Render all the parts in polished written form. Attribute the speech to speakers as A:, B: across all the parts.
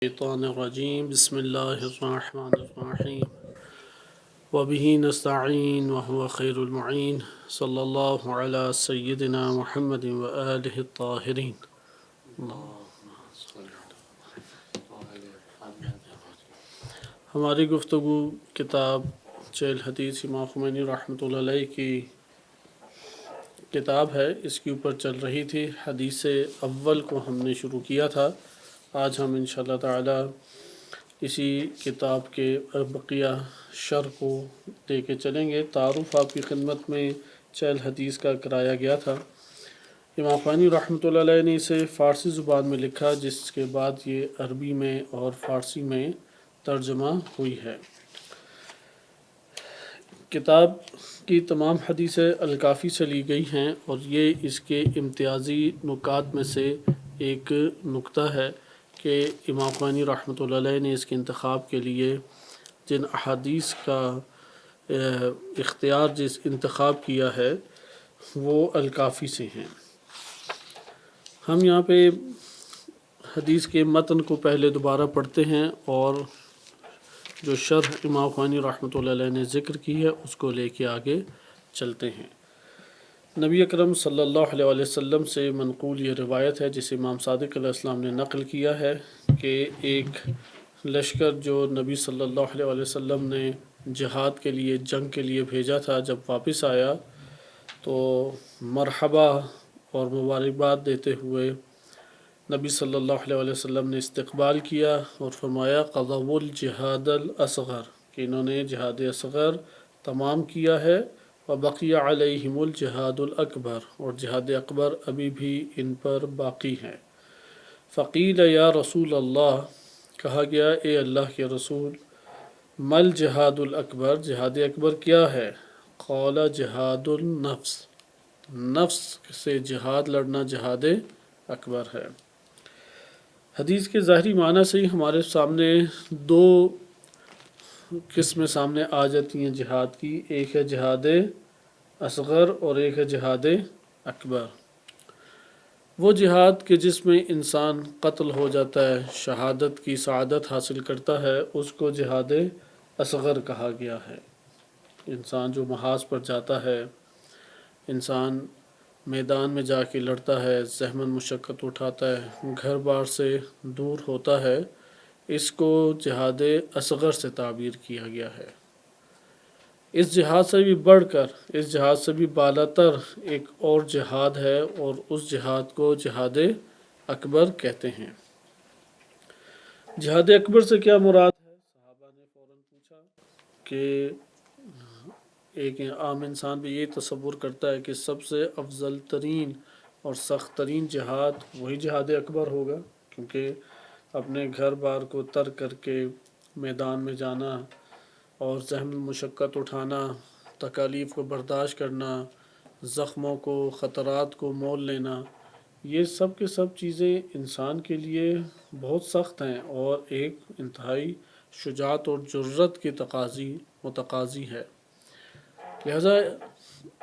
A: الشیطان الرجیم بسم اللہ الرحمن الرحیم وبہ نستعین وهو خیر المعین صلی اللہ علی سیدنا محمد وآلہ الطاہرین۔ ہماری گفتگو کتاب چہل حدیث امام خمینی رحمۃ اللہ علیہ کی کتاب ہے، اس کے اوپر چل رہی تھی۔ حدیث اول کو ہم نے شروع کیا تھا۔ آج ہم انشاءاللہ تعالی اسی کتاب کے بقیہ شرح کو دے کے چلیں گے۔ تعارف آپ کی خدمت میں چہل حدیث کا کرایا گیا تھا۔ امام خمینی رحمۃ اللہ علیہ نے اسے فارسی زبان میں لکھا، جس کے بعد یہ عربی میں اور فارسی میں ترجمہ ہوئی ہے۔ کتاب کی تمام حدیثیں الکافی سے لی گئی ہیں، اور یہ اس کے امتیازی نکات میں سے ایک نکتہ ہے کہ امام خمینی رحمۃ اللہ علیہ نے اس کے انتخاب کے لیے جن احادیث کا انتخاب کیا ہے وہ الکافی سے ہیں۔ ہم یہاں پہ حدیث کے متن کو پہلے دوبارہ پڑھتے ہیں، اور جو شرح امام خمینی رحمۃ اللہ علیہ نے ذکر کی ہے اس کو لے کے آگے چلتے ہیں۔ نبی اکرم صلی اللہ علیہ وسلم سے منقول یہ روایت ہے، جسے امام صادق علیہ السلام نے نقل کیا ہے کہ ایک لشکر جو نبی صلی اللہ علیہ وسلم نے جہاد کے لیے، جنگ کے لیے بھیجا تھا، جب واپس آیا تو مرحبا اور مبارکباد دیتے ہوئے نبی صلی اللہ علیہ وسلم نے استقبال کیا اور فرمایا قضوا الجہاد الاصغر، کہ انہوں نے جہاد اصغر تمام کیا ہے، وبقی علیہم الجہاد الاکبر، اور جہاد اکبر ابھی بھی ان پر باقی ہے۔ فقیل یا رسول اللہ، کہا گیا اے اللہ کے رسول، مل جہاد الاکبر، جہاد اکبر کیا ہے؟ قال جہاد النفس، نفس سے جہاد لڑنا جہاد اکبر ہے۔ حدیث کے ظاہری معنی سے ہی ہمارے سامنے دو قسمیں سامنے آ جاتی ہیں جہاد کی، ایک ہے جہاد اصغر اور ایک ہے جہاد اکبر۔ وہ جہاد کہ جس میں انسان قتل ہو جاتا ہے، شہادت کی سعادت حاصل کرتا ہے، اس کو جہاد اصغر کہا گیا ہے۔ انسان جو محاذ پر جاتا ہے، انسان میدان میں جا کے لڑتا ہے، زحمت مشقت اٹھاتا ہے، گھر بار سے دور ہوتا ہے، اس کو جہاد اصغر سے تعبیر کیا گیا ہے۔ اس جہاد سے بھی بڑھ کر، اس جہاد سے بھی بالاتر ایک اور جہاد ہے، اور اس جہاد کو جہاد اکبر کہتے ہیں۔ جہاد اکبر سے کیا مراد ہے؟ صحابہ نے فوراً پوچھا کہ ایک عام انسان بھی یہ تصور کرتا ہے کہ سب سے افضل ترین اور سخت ترین جہاد وہی جہاد اکبر ہوگا، کیونکہ اپنے گھر بار کو ترک کر کے میدان میں جانا اور زحمت مشقت اٹھانا، تکالیف کو برداشت کرنا، زخموں کو، خطرات کو مول لینا، یہ سب کے سب چیزیں انسان کے لیے بہت سخت ہیں، اور ایک انتہائی شجاعت اور جرأت کی متقاضی ہے۔ لہذا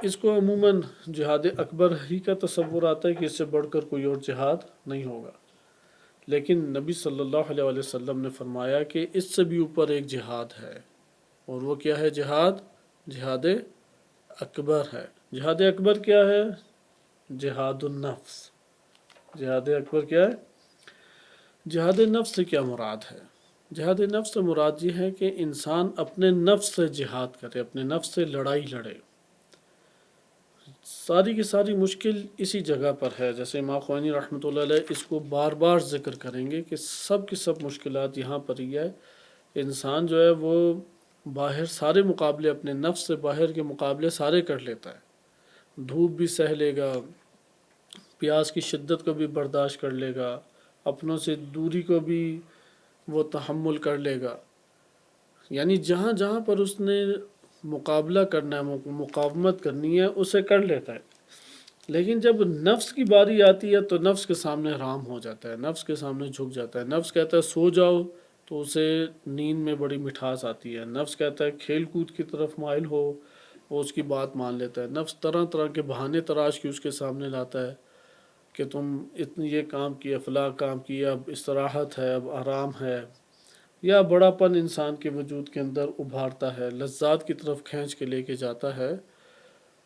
A: اس کو عموماً جہاد اکبر ہی کا تصور آتا ہے کہ اس سے بڑھ کر کوئی اور جہاد نہیں ہوگا، لیکن نبی صلی اللہ علیہ وسلم نے فرمایا کہ اس سے بھی اوپر ایک جہاد ہے، اور وہ کیا ہے؟ جہاد اکبر ہے۔ جہاد اکبر کیا ہے؟ جہاد النفس۔ جہاد اکبر کیا ہے؟ جہاد نفس سے کیا مراد ہے؟ جہاد نفس سے مراد یہ ہے کہ انسان اپنے نفس سے جہاد کرے، اپنے نفس سے لڑائی لڑے۔ ساری کی ساری مشکل اسی جگہ پر ہے، جیسے امام خمینی رحمۃ اللہ علیہ اس کو بار بار ذکر کریں گے کہ سب کی سب مشکلات یہاں پر ہی ہے۔ انسان جو ہے وہ باہر سارے مقابلے، اپنے نفس سے باہر کے مقابلے سارے کر لیتا ہے، دھوپ بھی سہ لے گا، پیاس کی شدت کو بھی برداشت کر لے گا، اپنوں سے دوری کو بھی وہ تحمل کر لے گا، یعنی جہاں جہاں پر اس نے مقابلہ کرنا ہے، مقاومت کرنی ہے، اسے کر لیتا ہے۔ لیکن جب نفس کی باری آتی ہے تو نفس کے سامنے حرام ہو جاتا ہے، نفس کے سامنے جھک جاتا ہے۔ نفس کہتا ہے سو جاؤ تو اسے نیند میں بڑی مٹھاس آتی ہے، نفس کہتا ہے کھیل کود کی طرف مائل ہو، وہ اس کی بات مان لیتا ہے۔ نفس طرح طرح کے بہانے تراش کے اس کے سامنے لاتا ہے کہ تم اتنی یہ کام کیا، فلاں کام کیا، اب استراحت ہے، اب آرام ہے، یا بڑا پن انسان کے وجود کے اندر ابھارتا ہے، لذات کی طرف کھینچ کے لے کے جاتا ہے،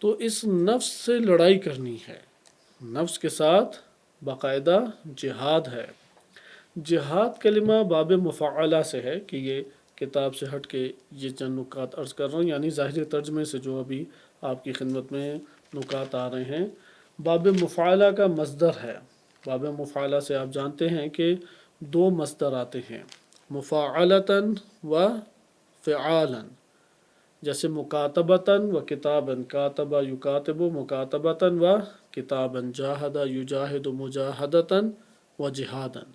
A: تو اس نفس سے لڑائی کرنی ہے، نفس کے ساتھ باقاعدہ جہاد ہے۔ جہاد کلمہ باب مفعلہ سے ہے کہ یہ کتاب سے ہٹ کے یہ چند نکات عرض کر رہا ہوں، یعنی ظاہری ترجمے سے جو ابھی آپ کی خدمت میں نکات آ رہے ہیں۔ باب مفعلہ کا مصدر ہے، باب مفعلہ سے آپ جانتے ہیں کہ دو مصدر آتے ہیں، مفاعلتاً و فعالاً، جیسے مکاتبتاً و کتاباً، کاتبہ یکاتب مکاتبتاً و کتاباً، جاہد یجاہد مجاہدتاً و جہاداً۔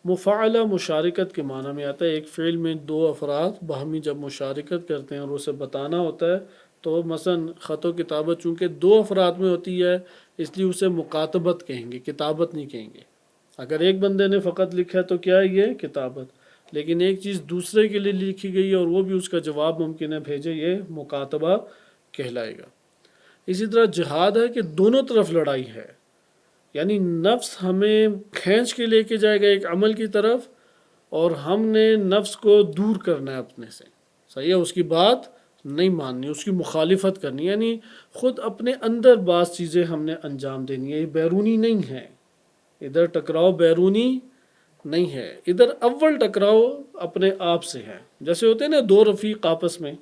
A: مفاعلہ مشارکت کے معنی میں آتا ہے، ایک فعل میں دو افراد باہمی جب مشارکت کرتے ہیں اور اسے بتانا ہوتا ہے، تو مثلا خط و کتابت چونکہ دو افراد میں ہوتی ہے اس لیے اسے مکاتبت کہیں گے، کتابت نہیں کہیں گے۔ اگر ایک بندے نے فقط لکھا ہے تو کیا ہے یہ کتابت، لیکن ایک چیز دوسرے کے لیے لکھی گئی ہے اور وہ بھی اس کا جواب ممکن ہے بھیجے، یہ مکاتبہ کہلائے گا۔ اسی طرح جہاد ہے کہ دونوں طرف لڑائی ہے، یعنی نفس ہمیں کھینچ کے لے کے جائے گا ایک عمل کی طرف، اور ہم نے نفس کو دور کرنا ہے اپنے سے، صحیح ہے، اس کی بات نہیں ماننی، اس کی مخالفت کرنی، یعنی خود اپنے اندر بعض چیزیں ہم نے انجام دینی ہے، یہ بیرونی نہیں ہے، ادھر ٹکراؤ بیرونی نہیں ہے، ادھر اول ٹکراؤ اپنے آپ سے ہے۔ جیسے ہوتے ہیں نا دو رفیق آپس میں،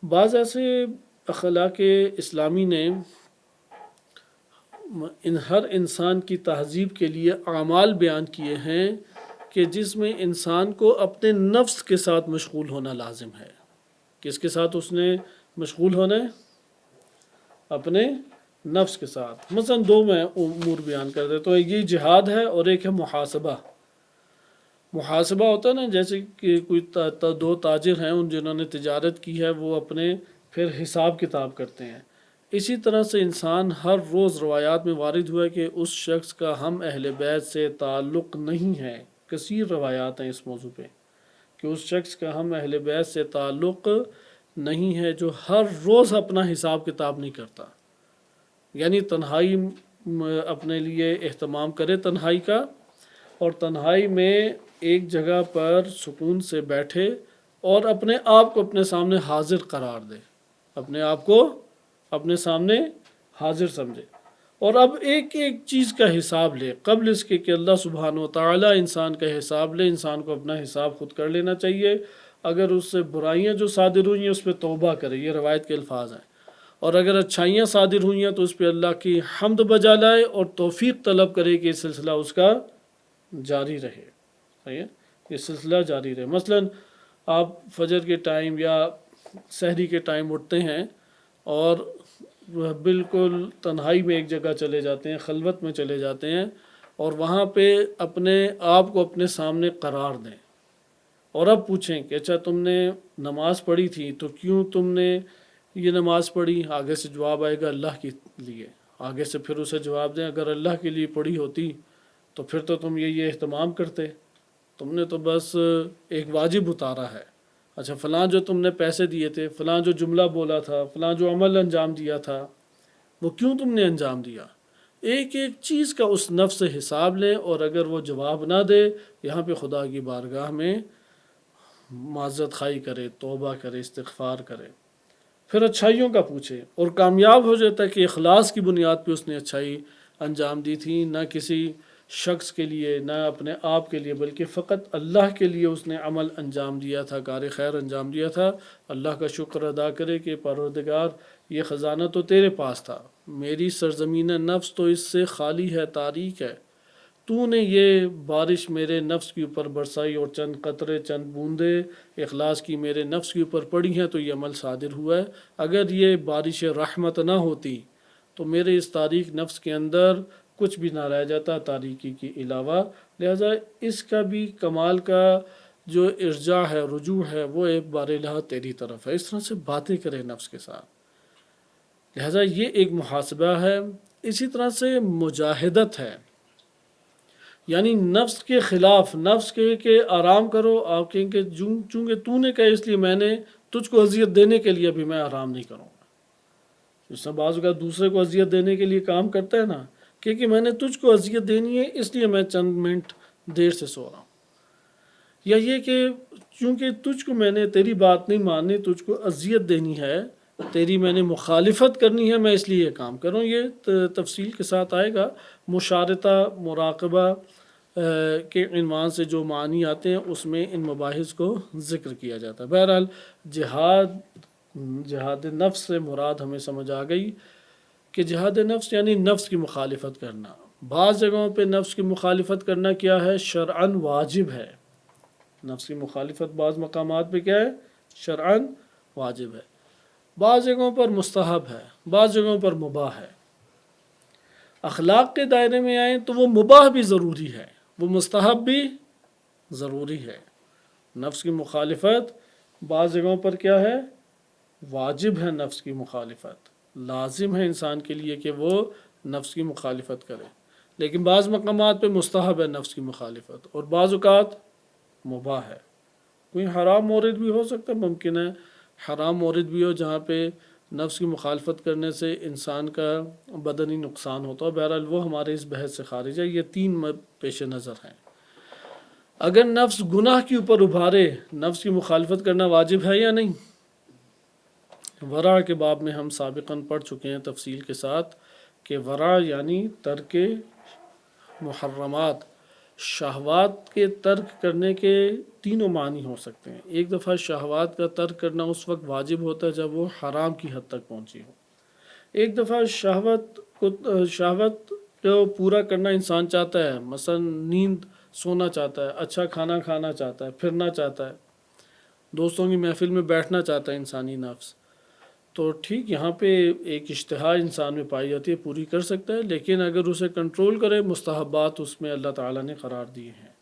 A: بعض ایسے اخلاق اسلامی نے ہر انسان کی تہذیب کے لیے اعمال بیان کیے ہیں کہ جس میں انسان کو اپنے نفس کے ساتھ مشغول ہونا لازم ہے۔ کس کے ساتھ اس نے مشغول ہونا ہے؟ اپنے نفس کے ساتھ۔ مثلا دو میں امور بیان کر دیتا ہوں، یہ جہاد ہے اور ایک ہے محاسبہ۔ محاسبہ ہوتا ہے نا، جیسے کہ کوئی دو تاجر ہیں ان جنہوں نے تجارت کی ہے، وہ اپنے پھر حساب کتاب کرتے ہیں۔ اسی طرح سے انسان ہر روز روایات میں وارد ہوا ہے کہ اس شخص کا ہم اہل بیت سے تعلق نہیں ہے، کثیر روایات ہیں اس موضوع پہ کہ اس شخص کا ہم اہل بیت سے تعلق نہیں ہے جو ہر روز اپنا حساب کتاب نہیں کرتا، یعنی تنہائی اپنے لیے اہتمام کرے تنہائی کا، اور تنہائی میں ایک جگہ پر سکون سے بیٹھے اور اپنے آپ کو اپنے سامنے حاضر قرار دے، اپنے آپ کو اپنے سامنے حاضر سمجھے، اور اب ایک ایک چیز کا حساب لے قبل اس کے کہ اللہ سبحانہ و تعالیٰ انسان کا حساب لے۔ انسان کو اپنا حساب خود کر لینا چاہیے، اگر اس سے برائیاں جو صادر ہوئی ہیں اس پہ توبہ کرے، یہ روایت کے الفاظ ہیں، اور اگر اچھائیاں صادر ہوئی ہیں تو اس پہ اللہ کی حمد بجا لائے اور توفیق طلب کرے کہ یہ سلسلہ اس کا جاری رہے، صحیح ہے، یہ سلسلہ جاری رہے۔ مثلا آپ فجر کے ٹائم یا سحری کے ٹائم اٹھتے ہیں اور بالکل تنہائی میں ایک جگہ چلے جاتے ہیں، خلوت میں چلے جاتے ہیں، اور وہاں پہ اپنے آپ کو اپنے سامنے قرار دیں، اور اب پوچھیں کہ اچھا تم نے نماز پڑھی تھی تو کیوں تم نے یہ نماز پڑھی؟ آگے سے جواب آئے گا اللہ کے لیے، آگے سے پھر اسے جواب دیں اگر اللہ کے لیے پڑھی ہوتی تو پھر تو تم یہ اہتمام کرتے، تم نے تو بس ایک واجب اتارا ہے۔ اچھا فلاں جو تم نے پیسے دیے تھے، فلاں جو جملہ بولا تھا، فلاں جو عمل انجام دیا تھا، وہ کیوں تم نے انجام دیا؟ ایک ایک چیز کا اس نفس سے حساب لیں، اور اگر وہ جواب نہ دے یہاں پہ خدا کی بارگاہ میں معذرت خواہی کرے، توبہ کرے، استغفار کرے، پھر اچھائیوں کا پوچھے، اور کامیاب ہو جاتا ہے کہ اخلاص کی بنیاد پہ اس نے اچھائی انجام دی تھی، نہ کسی شخص کے لیے نہ اپنے آپ کے لیے، بلکہ فقط اللہ کے لیے اس نے عمل انجام دیا تھا، کار خیر انجام دیا تھا۔ اللہ کا شکر ادا کرے کہ پروردگار یہ خزانہ تو تیرے پاس تھا، میری سرزمین نفس تو اس سے خالی ہے، تاریک ہے، تو نے یہ بارش میرے نفس کے اوپر برسائی اور چند قطرے چند بوندے اخلاص کی میرے نفس کے اوپر پڑی ہیں تو یہ عمل صادر ہوا ہے۔ اگر یہ بارش رحمت نہ ہوتی تو میرے اس تاریک نفس کے اندر کچھ بھی نہ رہ جاتا تاریکی کے علاوہ، لہٰذا اس کا بھی کمال کا جو ارجاع ہے، رجوع ہے، وہ ایک بار الہ تیری طرف ہے۔ اس طرح سے باتیں کرے نفس کے ساتھ، لہٰذا یہ ایک محاسبہ ہے۔ اسی طرح سے مجاہدت ہے، یعنی نفس کے خلاف، نفس کے کہ آرام کرو، آپ کہیں کہ چونکہ تو نے کہا اس لیے میں نے تجھ کو اذیت دینے کے لیے بھی میں آرام نہیں کروں گا۔ اس سے بعض اوقات دوسرے کو اذیت دینے کے لیے کام کرتا ہے نا، کہ میں نے تجھ کو اذیت دینی ہے اس لیے میں چند منٹ دیر سے سو رہا ہوں، یا یہ کہ چونکہ تجھ کو میں نے تیری بات نہیں ماننی، تجھ کو اذیت دینی ہے، تیری میں نے مخالفت کرنی ہے، میں اس لیے یہ کام کروں۔ یہ تفصیل کے ساتھ آئے گا۔ مشارطہ، مراقبہ کے عنوان سے جو معنی آتے ہیں اس میں ان مباحث کو ذکر کیا جاتا ہے۔ بہرحال جہاد نفس سے مراد ہمیں سمجھ آ گئی کہ جہاد نفس یعنی نفس کی مخالفت کرنا۔ بعض جگہوں پہ نفس کی مخالفت کرنا کیا ہے؟ شرعاً واجب ہے۔ نفس کی مخالفت بعض مقامات پہ کیا ہے؟ شرعاً واجب ہے۔ بعض جگہوں پر مستحب ہے، بعض جگہوں پر مباح ہے۔ اخلاق کے دائرے میں آئیں تو وہ مباح بھی ضروری ہے، وہ مستحب بھی ضروری ہے۔ نفس کی مخالفت بعض جگہوں پر کیا ہے؟ واجب ہے۔ نفس کی مخالفت لازم ہے انسان کے لیے کہ وہ نفس کی مخالفت کرے، لیکن بعض مقامات پہ مستحب ہے نفس کی مخالفت، اور بعض اوقات مباح ہے۔ کوئی حرام مورد بھی ہو سکتا ہے، ممکن ہے حرام مورد بھی ہو جہاں پہ نفس کی مخالفت کرنے سے انسان کا بدنی نقصان ہوتا ہے۔ بہرحال وہ ہمارے اس بحث سے خارج ہے۔ یہ تین پیش نظر ہیں۔ اگر نفس گناہ کے اوپر ابھارے، نفس کی مخالفت کرنا واجب ہے یا نہیں؟ ورع کے باب میں ہم سابقاً پڑھ چکے ہیں تفصیل کے ساتھ کہ ورع یعنی ترک محرمات، شہوات کے ترک کرنے کے تینوں معنی ہو سکتے ہیں۔ ایک دفعہ شہوات کا ترک کرنا اس وقت واجب ہوتا ہے جب وہ حرام کی حد تک پہنچی ہو۔ ایک دفعہ شہوت کو پورا کرنا انسان چاہتا ہے، مثلا نیند سونا چاہتا ہے، اچھا کھانا کھانا چاہتا ہے، پھرنا چاہتا ہے، دوستوں کی محفل میں بیٹھنا چاہتا ہے انسانی نفس، تو ٹھیک یہاں پہ ایک اشتہا انسان میں پائی جاتی ہے، پوری کر سکتا ہے، لیکن اگر اسے کنٹرول کرے، مستحبات اس میں اللہ تعالیٰ نے قرار دیے ہیں۔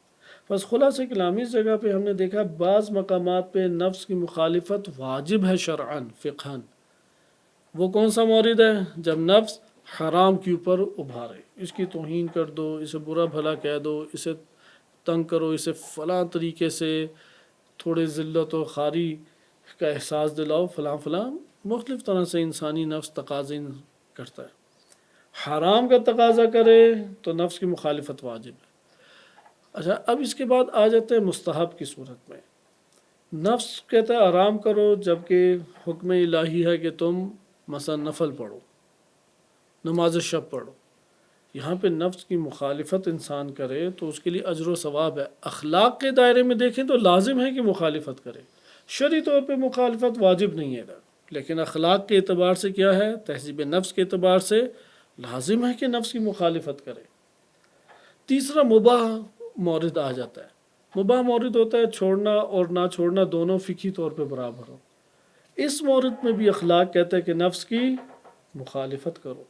A: بس خلاصہ کلام اس جگہ پہ ہم نے دیکھا بعض مقامات پہ نفس کی مخالفت واجب ہے شرعاً فقہاً۔ وہ کون سا مورد ہے؟ جب نفس حرام کے اوپر ابھارے، اس کی توہین کر دو، اسے برا بھلا کہہ دو، اسے تنگ کرو، اسے فلاں طریقے سے تھوڑے ذلت و خواری کا احساس دلاؤ، فلاں فلاں مختلف طرح سے انسانی نفس تقاضے کرتا ہے۔ حرام کا تقاضا کرے تو نفس کی مخالفت واجب ہے۔ اچھا، اب اس کے بعد آ جاتے ہیں مستحب کی صورت میں۔ نفس کہتا ہے آرام کرو، جبکہ حکم الہی ہے کہ تم مثلا نفل پڑھو، نماز شب پڑھو۔ یہاں پہ نفس کی مخالفت انسان کرے تو اس کے لیے اجر و ثواب ہے۔ اخلاق کے دائرے میں دیکھیں تو لازم ہے کہ مخالفت کرے، شرعی طور پہ مخالفت واجب نہیں ہے، لیکن اخلاق کے اعتبار سے کیا ہے؟ تہذیب نفس کے اعتبار سے لازم ہے کہ نفس کی مخالفت کرے۔ تیسرا مباح مورد آ جاتا ہے۔ مباح مورد ہوتا ہے چھوڑنا اور نہ چھوڑنا دونوں فقہی طور پہ برابر ہو۔ اس مورد میں بھی اخلاق کہتا ہے کہ نفس کی مخالفت کرو،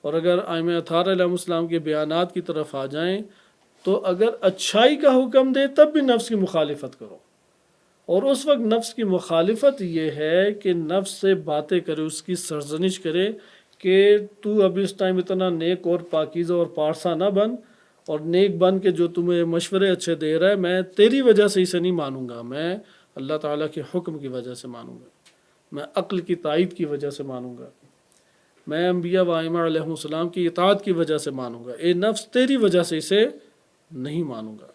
A: اور اگر ائمہ اطہار علیہ السلام کے بیانات کی طرف آ جائیں تو اگر اچھائی کا حکم دے تب بھی نفس کی مخالفت کرو، اور اس وقت نفس کی مخالفت یہ ہے کہ نفس سے باتیں کرے، اس کی سرزنش کرے کہ تو اب اس ٹائم اتنا نیک اور پاکیزہ اور پارسا نہ بن، اور نیک بن کے جو تمہیں مشورے اچھے دے رہا ہے میں تیری وجہ سے اسے نہیں مانوں گا، میں اللہ تعالیٰ کے حکم کی وجہ سے مانوں گا، میں عقل کی تائید کی وجہ سے مانوں گا، میں انبیاء و ائمہ علیہ السلام کی اطاعت کی وجہ سے مانوں گا، اے نفس تیری وجہ سے اسے نہیں مانوں گا۔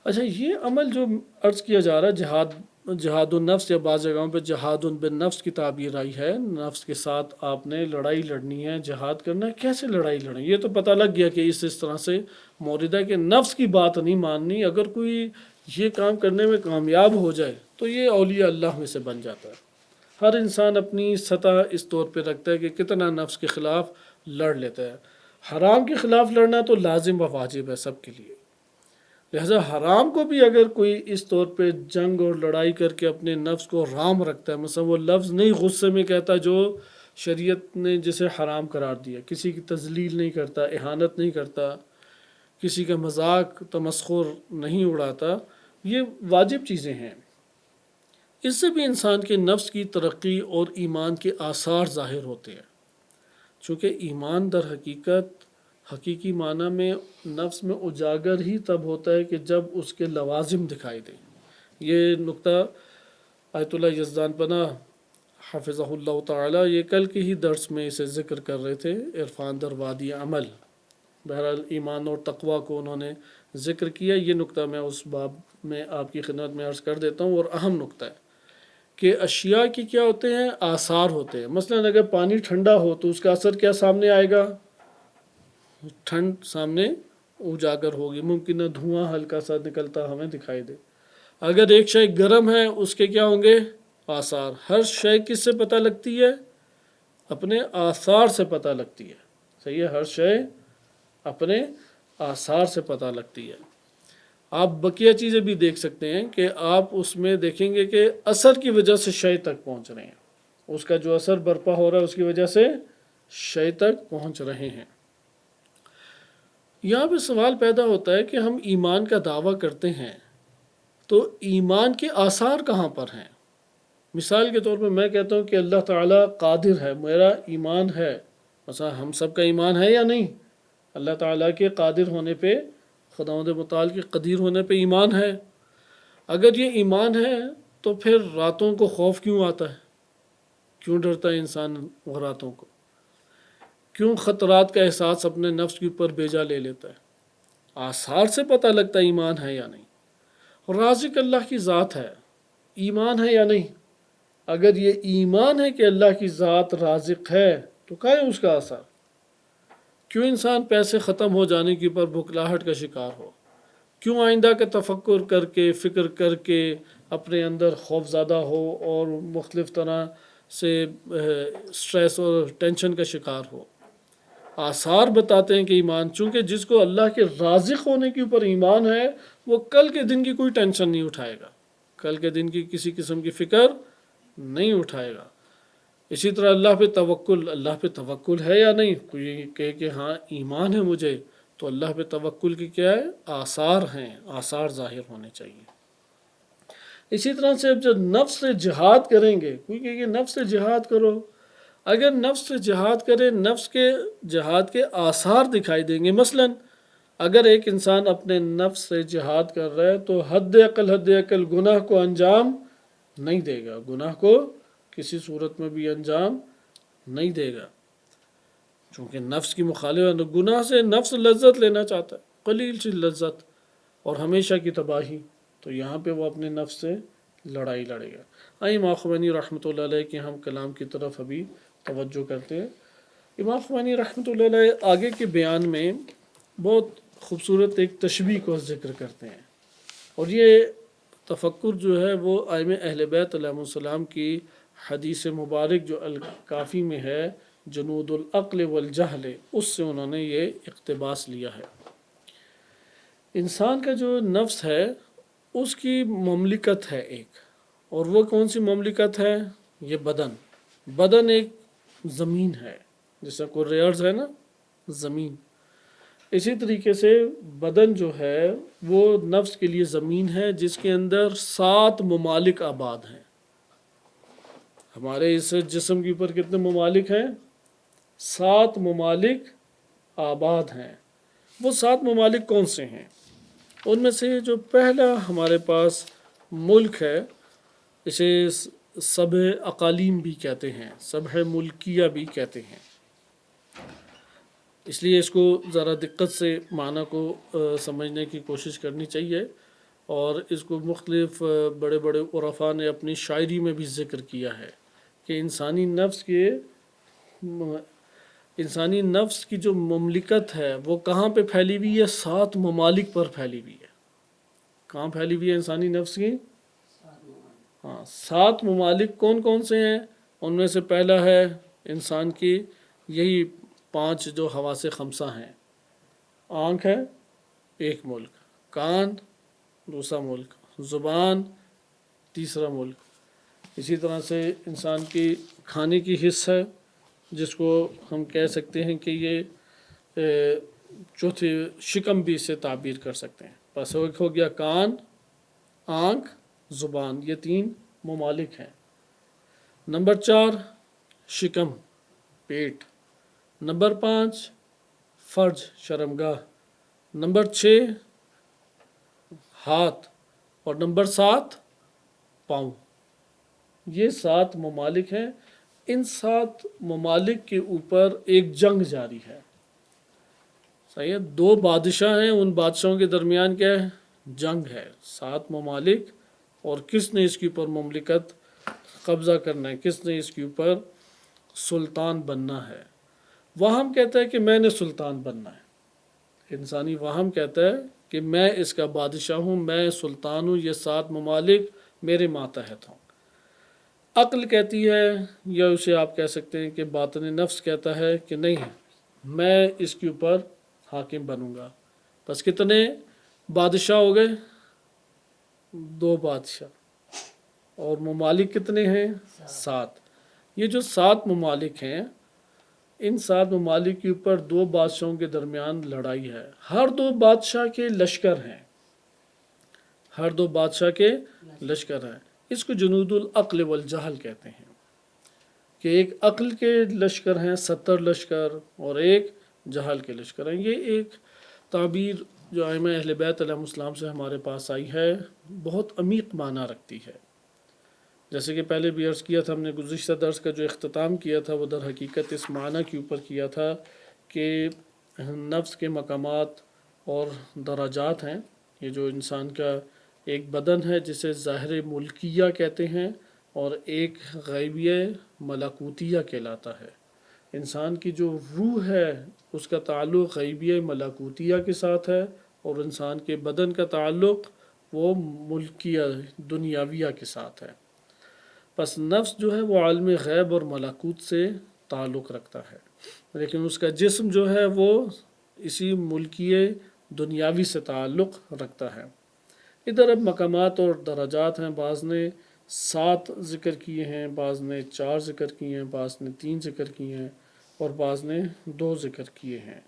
A: اچھا، یہ عمل جو عرض کیا جا رہا ہے جہاد النفس، یا بعض جگہوں پہ جہاد بالنفس کی تعبیر آئی ہے، نفس کے ساتھ آپ نے لڑائی لڑنی ہے، جہاد کرنا ہے۔ کیسے لڑائی لڑیں؟ یہ تو پتہ لگ گیا کہ اس طرح سے مورد ہے کہ نفس کی بات نہیں ماننی۔ اگر کوئی یہ کام کرنے میں کامیاب ہو جائے تو یہ اولیاء اللہ میں سے بن جاتا ہے۔ ہر انسان اپنی سطح اس طور پہ رکھتا ہے کہ کتنا نفس کے خلاف لڑ لیتا ہے۔ حرام کے خلاف لڑنا تو لازم و واجب ہے سب کے لیے، لہذا حرام کو بھی اگر کوئی اس طور پہ جنگ اور لڑائی کر کے اپنے نفس کو رام رکھتا ہے، مثلا وہ لفظ نہیں غصے میں کہتا جو شریعت نے جسے حرام قرار دیا، کسی کی تذلیل نہیں کرتا، اہانت نہیں کرتا، کسی کا مذاق تمسخر نہیں اڑاتا، یہ واجب چیزیں ہیں۔ اس سے بھی انسان کے نفس کی ترقی اور ایمان کے آثار ظاہر ہوتے ہیں، چونکہ ایمان در حقیقت حقیقی معنی میں نفس میں اجاگر ہی تب ہوتا ہے کہ جب اس کے لوازم دکھائی دیں۔ یہ نقطہ آیت اللہ یزدان پناہ حفظہ تعالی، یہ کل کے ہی درس میں اسے ذکر کر رہے تھے، عرفان در وادی عمل. بہرحال ایمان اور تقوی کو انہوں نے ذکر کیا. یہ نقطہ میں اس باب میں آپ کی خدمت میں عرض کر دیتا ہوں، اور اہم نقطہ ہے کہ اشیاء کی کیا ہوتے ہیں، آثار ہوتے ہیں. مثلا اگر پانی ٹھنڈا ہو تو اس کا اثر کیا سامنے آئے گا، ٹھنڈ سامنے اجاگر ہوگی، ممکن ہے دھواں ہلکا سا نکلتا ہمیں دکھائی دے. اگر ایک شے گرم ہے اس کے کیا ہوں گے، آثار. ہر شے کس سے پتہ لگتی ہے، اپنے آثار سے پتہ لگتی ہے. صحیح ہے، ہر شے اپنے آثار سے پتہ لگتی ہے. آپ بقیہ چیزیں بھی دیکھ سکتے ہیں کہ آپ اس میں دیکھیں گے کہ اثر کی وجہ سے شے تک پہنچ رہے ہیں، اس کا جو اثر برپا ہو رہا ہے اس کی وجہ سے شے تک پہنچ رہے ہیں. یہاں پہ سوال پیدا ہوتا ہے کہ ہم ایمان کا دعویٰ کرتے ہیں تو ایمان کے آثار کہاں پر ہیں. مثال کے طور پر میں کہتا ہوں کہ اللہ تعالیٰ قادر ہے، میرا ایمان ہے. مثلا ہم سب کا ایمان ہے یا نہیں، اللہ تعالیٰ کے قادر ہونے پہ، خداوند متعال کے قدیر ہونے پہ ایمان ہے. اگر یہ ایمان ہے تو پھر راتوں کو خوف کیوں آتا ہے، کیوں ڈرتا ہے انسان راتوں کو، کیوں خطرات کا احساس اپنے نفس کے اوپر بیجا لے لیتا ہے. آثار سے پتہ لگتا ہے ایمان ہے یا نہیں. رازق اللہ کی ذات ہے، ایمان ہے یا نہیں. اگر یہ ایمان ہے کہ اللہ کی ذات رازق ہے تو کیا ہے اس کا اثر. کیوں انسان پیسے ختم ہو جانے کے اوپر بھکلاہٹ کا شکار ہو، کیوں آئندہ کا تفکر کر کے، فکر کر کے اپنے اندر خوف زدہ ہو اور مختلف طرح سے سٹریس اور ٹینشن کا شکار ہو. آثار بتاتے ہیں کہ ایمان، چونکہ جس کو اللہ کے رازق ہونے کے اوپر ایمان ہے وہ کل کے دن کی کوئی ٹینشن نہیں اٹھائے گا، کل کے دن کی کسی قسم کی فکر نہیں اٹھائے گا. اسی طرح اللہ پہ توکل ہے یا نہیں. کوئی کہے کہ ہاں ایمان ہے مجھے، تو اللہ پہ توکل کی کیا ہے، آثار ہیں، آثار ظاہر ہونے چاہیے. اسی طرح سے جب نفس سے جہاد کریں گے، کوئی کہے کہ نفس سے جہاد کرو، اگر نفس سے جہاد کرے، نفس کے جہاد کے آثار دکھائی دیں گے. مثلا اگر ایک انسان اپنے نفس سے جہاد کر رہا ہے تو حد عقل گناہ کو انجام نہیں دے گا، گناہ کو کسی صورت میں بھی انجام نہیں دے گا، چونکہ نفس کی مخالفت. گناہ سے نفس لذت لینا چاہتا ہے، قلیل سی لذت اور ہمیشہ کی تباہی، تو یہاں پہ وہ اپنے نفس سے لڑائی لڑے گا. امام خمینی رحمۃ اللہ علیہ کے ہم کلام کی طرف ابھی توجہ کرتے ہیں. امام خمینی رحمۃ اللہ علیہ آگے کے بیان میں بہت خوبصورت ایک تشبیہ کو ذکر کرتے ہیں، اور یہ تفکر جو ہے وہ ائمہ اہل بیت علیہ السلام کی حدیث مبارک جو الکافی میں ہے، جنود العقل والجہل، اس سے انہوں نے یہ اقتباس لیا ہے. انسان کا جو نفس ہے اس کی مملکت ہے ایک، اور وہ کون سی مملکت ہے، یہ بدن ایک زمین ہے، جیسا کرۂ ارض ہے نا زمین. اسی طریقے سے بدن جو ہے وہ نفس کے لیے زمین ہے جس کے اندر 7 ممالک آباد ہیں. ہمارے اس جسم کے اوپر کتنے ممالک ہیں، 7 ممالک آباد ہیں. وہ 7 ممالک کون سے ہیں، ان میں سے جو پہلا ہمارے پاس ملک ہے، اسے سبع اقالیم بھی کہتے ہیں، سبع ملکیہ بھی کہتے ہیں. اس لیے اس کو ذرا دقت سے معنی کو سمجھنے کی کوشش کرنی چاہیے، اور اس کو مختلف بڑے بڑے عرفاء نے اپنی شاعری میں بھی ذکر کیا ہے کہ انسانی نفس کی جو مملکت ہے وہ کہاں پہ پھیلی ہوئی ہے، 7 ممالک پر پھیلی ہوئی ہے. کہاں پھیلی ہوئی ہے انسانی نفس کی، ہاں 7 ممالک کون کون سے ہیں. ان میں سے پہلا ہے انسان کی یہی 5 جو حواس خمسہ ہیں. آنکھ ہے ایک ملک، کان دوسرا ملک، زبان تیسرا ملک. اسی طرح سے انسان کی کھانے کی حص ہے جس کو ہم کہہ سکتے ہیں کہ یہ چوتھی شکم بھی سے تعبیر کر سکتے ہیں. بس ایک ہو گیا کان، آنکھ، زبان، یہ 3 ممالک ہیں. نمبر 4 شکم پیٹ، نمبر 5 فرج شرمگاہ، نمبر 6 ہاتھ، اور نمبر 7 پاؤں. یہ 7 ممالک ہیں، ان 7 ممالک کے اوپر ایک جنگ جاری ہے، صحیح ہے، 2 بادشاہ ہیں، ان بادشاہوں کے درمیان کیا ہے؟ جنگ ہے، 7 ممالک، اور کس نے اس کے اوپر مملکت قبضہ کرنا ہے، کس نے اس کے اوپر سلطان بننا ہے۔ وہم کہتا ہے کہ میں نے سلطان بننا ہے، انسانی وہم کہتا ہے کہ میں اس کا بادشاہ ہوں، میں سلطان ہوں، یہ 7 ممالک میرے ماتحت ہوں۔ عقل کہتی ہے، یا اسے آپ کہہ سکتے ہیں کہ باطن نفس کہتا ہے کہ نہیں، میں اس کے اوپر حاکم بنوں گا۔ بس کتنے بادشاہ ہو گئے؟ 2 بادشاہ، اور ممالک کتنے ہیں؟ 7۔ یہ جو 7 ممالک ہیں، ان 7 ممالک کے اوپر 2 بادشاہوں کے درمیان لڑائی ہے، ہر 2 بادشاہ کے لشکر ہیں، ہر 2 بادشاہ کے لشکر ہیں۔ اس کو جنود العقل والجہل کہتے ہیں، کہ ایک عقل کے لشکر ہیں 70 لشکر، اور ایک جہل کے لشکر ہیں۔ یہ ایک تعبیر جو ائمہ اہل بیت علیہ السلام سے ہمارے پاس آئی ہے، بہت عمیق معنی رکھتی ہے۔ جیسے کہ پہلے بھی عرض کیا تھا، ہم نے گزشتہ درس کا جو اختتام کیا تھا وہ در حقیقت اس معنی کے اوپر کیا تھا کہ نفس کے مقامات اور درجات ہیں۔ یہ جو انسان کا ایک بدن ہے جسے ظاہر ملکیہ کہتے ہیں، اور ایک غیبیہ ملکوتیہ کہلاتا ہے۔ انسان کی جو روح ہے اس کا تعلق غیبیہ ملکوتیہ کے ساتھ ہے، اور انسان کے بدن کا تعلق وہ ملکیہ دنیاویہ کے ساتھ ہے۔ پس نفس جو ہے وہ عالم غیب اور ملکوت سے تعلق رکھتا ہے، لیکن اس کا جسم جو ہے وہ اسی ملکیہ دنیاوی سے تعلق رکھتا ہے۔ ادھر اب مقامات اور درجات ہیں، بعض نے 7 ذکر کیے ہیں، بعض نے 4 ذکر کیے ہیں، بعض نے 3 ذکر کیے ہیں، اور بعض نے 2 ذکر کیے ہیں۔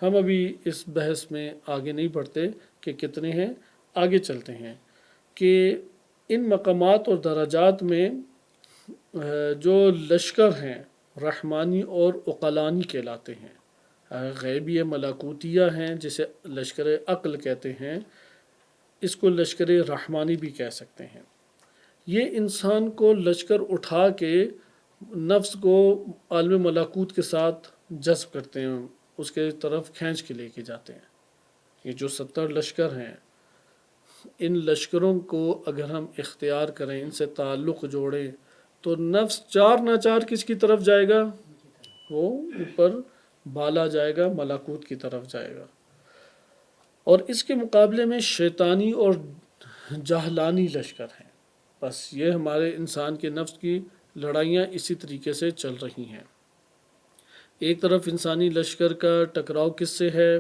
A: ہم ابھی اس بحث میں آگے نہیں بڑھتے کہ کتنے ہیں، آگے چلتے ہیں کہ ان مقامات اور درجات میں جو لشکر ہیں رحمانی اور عقلانی کہلاتے ہیں۔ غیبی ملکوتیہ ہیں جسے لشکر عقل کہتے ہیں، اس کو لشکر رحمانی بھی کہہ سکتے ہیں۔ یہ انسان کو لشکر اٹھا کے نفس کو عالم ملکوت کے ساتھ جذب کرتے ہیں، اس کے طرف کھینچ کے لے کے جاتے ہیں۔ یہ جو 70 لشکر ہیں، ان لشکروں کو اگر ہم اختیار کریں، ان سے تعلق جوڑیں، تو نفس چار نہ چار کس کی طرف جائے گا؟ وہ اوپر بالا جائے گا، ملکوت کی طرف جائے گا۔ اور اس کے مقابلے میں شیطانی اور جہلانی لشکر ہیں۔ بس یہ ہمارے انسان کے نفس کی لڑائیاں اسی طریقے سے چل رہی ہیں۔ ایک طرف انسانی لشکر کا ٹکراؤ کس سے ہے؟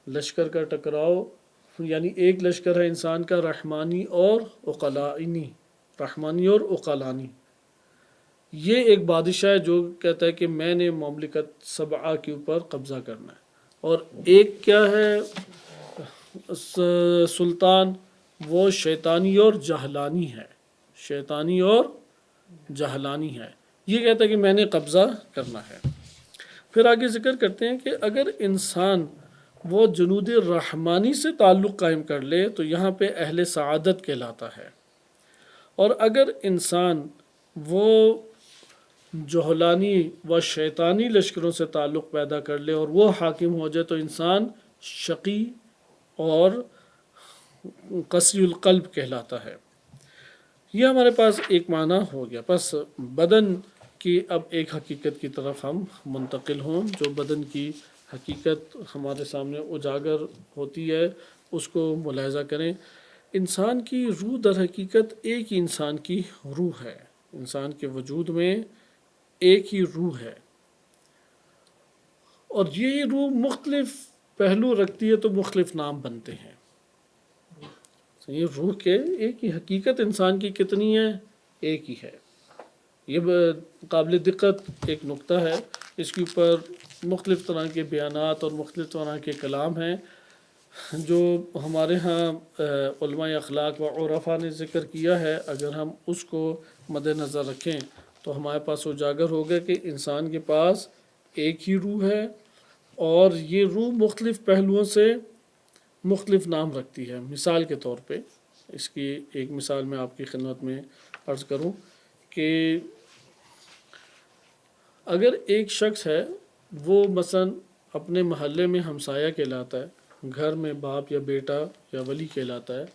A: لشکر کا ٹکراؤ یعنی ایک لشکر ہے انسان کا رحمانی اور عقلانی، رحمانی اور عقلانی۔ یہ ایک بادشاہ ہے جو کہتا ہے کہ میں نے مملکت سبعہ کے اوپر قبضہ کرنا ہے، اور ایک کیا ہے سلطان، وہ شیطانی اور جہلانی ہے، شیطانی اور جہلانی ہے، یہ کہتا ہے کہ میں نے قبضہ کرنا ہے۔ پھر آگے ذکر کرتے ہیں کہ اگر انسان وہ جنود رحمانی سے تعلق قائم کر لے تو یہاں پہ اہل سعادت کہلاتا ہے، اور اگر انسان وہ جہلانی و شیطانی لشکروں سے تعلق پیدا کر لے اور وہ حاکم ہو جائے تو انسان شقی اور قسی القلب کہلاتا ہے۔ یہ ہمارے پاس ایک معنی ہو گیا۔ پس بدن کی اب ایک حقیقت کی طرف ہم منتقل ہوں، جو بدن کی حقیقت ہمارے سامنے اجاگر ہوتی ہے، اس کو ملاحظہ کریں۔ انسان کی روح در حقیقت ایک ہی انسان کی روح ہے، انسان کے وجود میں ایک ہی روح ہے، اور یہ روح مختلف پہلو رکھتی ہے تو مختلف نام بنتے ہیں۔ یہ روح کے ایک ہی حقیقت انسان کی کتنی ہے؟ ایک ہی ہے۔ یہ قابل دقت ایک نقطہ ہے، اس کے اوپر مختلف طرح کے بیانات اور مختلف طرح کے کلام ہیں جو ہمارے ہاں علماء اخلاق و عرفاء نے ذکر کیا ہے۔ اگر ہم اس کو مد نظر رکھیں تو ہمارے پاس اجاگر ہوگا کہ انسان کے پاس ایک ہی روح ہے، اور یہ روح مختلف پہلوؤں سے مختلف نام رکھتی ہے۔ مثال کے طور پہ اس کی ایک مثال میں آپ کی خدمت میں عرض کروں کہ اگر ایک شخص ہے وہ مثلا اپنے محلے میں ہمسایہ کہلاتا ہے، گھر میں باپ یا بیٹا یا ولی کہلاتا ہے،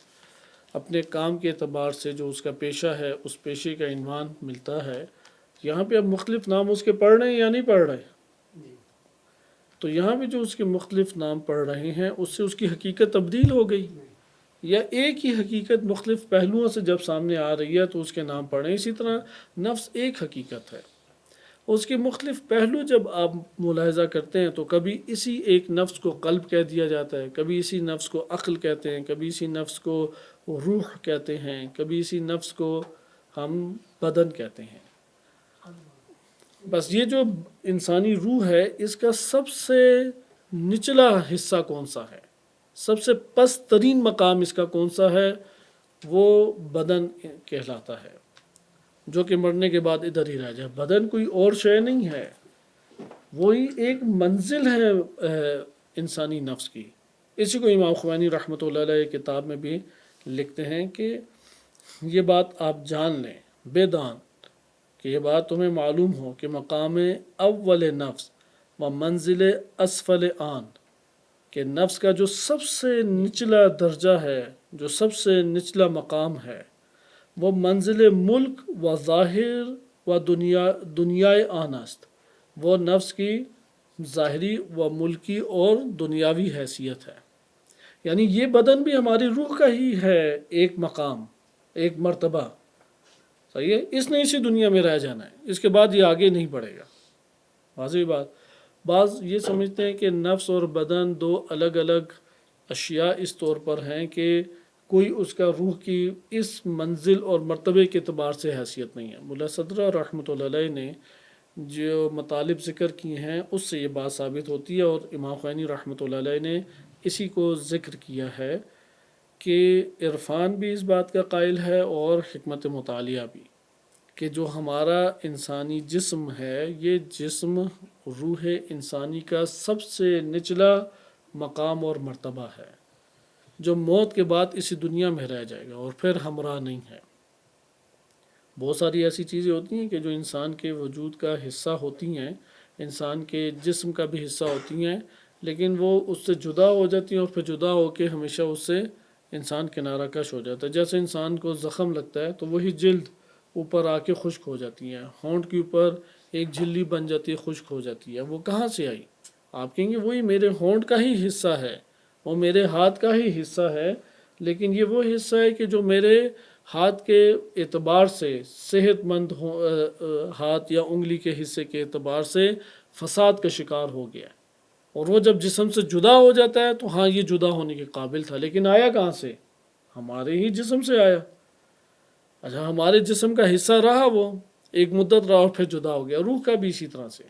A: اپنے کام کے اعتبار سے جو اس کا پیشہ ہے اس پیشے کا عنوان ملتا ہے، یہاں پہ اب مختلف نام اس کے پڑھ رہے ہیں یا نہیں پڑھ رہے؟ تو یہاں پہ جو اس کے مختلف نام پڑھ رہے ہیں اس سے اس کی حقیقت تبدیل ہو گئی، یا ایک ہی حقیقت مختلف پہلوؤں سے جب سامنے آ رہی ہے تو اس کے نام پڑھ رہے ہیں۔ اسی طرح نفس ایک حقیقت ہے، اس کے مختلف پہلو جب آپ ملاحظہ کرتے ہیں تو کبھی اسی ایک نفس کو قلب کہہ دیا جاتا ہے، کبھی اسی نفس کو عقل کہتے ہیں، کبھی اسی نفس کو روح کہتے ہیں، کبھی اسی نفس کو ہم بدن کہتے ہیں۔ بس یہ جو انسانی روح ہے اس کا سب سے نچلا حصہ کون سا ہے، سب سے پست ترین مقام اس کا کون سا ہے؟ وہ بدن کہلاتا ہے، جو کہ مرنے کے بعد ادھر ہی رہ جائے۔ بدن کوئی اور شے نہیں ہے، وہی ایک منزل ہے انسانی نفس کی۔ اسی کو امام خمینی رحمۃ اللہ علیہ کتاب میں بھی لکھتے ہیں کہ یہ بات آپ جان لیں بے دان، کہ یہ بات تمہیں معلوم ہو کہ مقام اول نفس و منزل اسفل آن، کہ نفس کا جو سب سے نچلا درجہ ہے، جو سب سے نچلا مقام ہے، وہ منزل ملک و ظاہر و دنیائے آن است، وہ نفس کی ظاہری و ملکی اور دنیاوی حیثیت ہے۔ یعنی یہ بدن بھی ہماری روح کا ہی ہے، ایک مقام، ایک مرتبہ، صحیح ہے۔ اس نے اسی دنیا میں رہ جانا ہے، اس کے بعد یہ آگے نہیں بڑھے گا، واضح بات۔ بعض یہ سمجھتے ہیں کہ نفس اور بدن دو الگ الگ اشیاء اس طور پر ہیں کہ کوئی اس کا روح کی اس منزل اور مرتبے کے اعتبار سے حیثیت نہیں ہے۔ ملا صدرہ رحمۃ اللہ علیہ نے جو مطالب ذکر کیے ہیں اس سے یہ بات ثابت ہوتی ہے، اور امام خمینی رحمۃ اللہ علیہ نے اسی کو ذکر کیا ہے کہ عرفان بھی اس بات کا قائل ہے اور حکمت مطالعہ بھی، کہ جو ہمارا انسانی جسم ہے یہ جسم روح انسانی کا سب سے نچلا مقام اور مرتبہ ہے، جو موت کے بعد اسی دنیا میں رہ جائے گا اور پھر ہمراہ نہیں ہے۔ بہت ساری ایسی چیزیں ہوتی ہیں کہ جو انسان کے وجود کا حصہ ہوتی ہیں، انسان کے جسم کا بھی حصہ ہوتی ہیں، لیکن وہ اس سے جدا ہو جاتی ہیں اور پھر جدا ہو کے ہمیشہ اس سے انسان کنارہ کش ہو جاتا ہے۔ جیسے انسان کو زخم لگتا ہے تو وہی جلد اوپر آ کے خشک ہو جاتی ہیں، ہونٹ کے اوپر ایک جھلی بن جاتی ہے، خشک ہو جاتی ہے، وہ کہاں سے آئی؟ آپ کہیں گے وہی میرے ہونٹ کا ہی حصہ ہے، وہ میرے ہاتھ کا ہی حصہ ہے، لیکن یہ وہ حصہ ہے کہ جو میرے ہاتھ کے اعتبار سے صحت مند ہاتھ یا انگلی کے حصے کے اعتبار سے فساد کا شکار ہو گیا، اور وہ جب جسم سے جدا ہو جاتا ہے تو ہاں یہ جدا ہونے کے قابل تھا، لیکن آیا کہاں سے؟ ہمارے ہی جسم سے آیا۔ اچھا، ہمارے جسم کا حصہ رہا، وہ ایک مدت رہا اور پھر جدا ہو گیا۔ روح کا بھی اسی طرح سے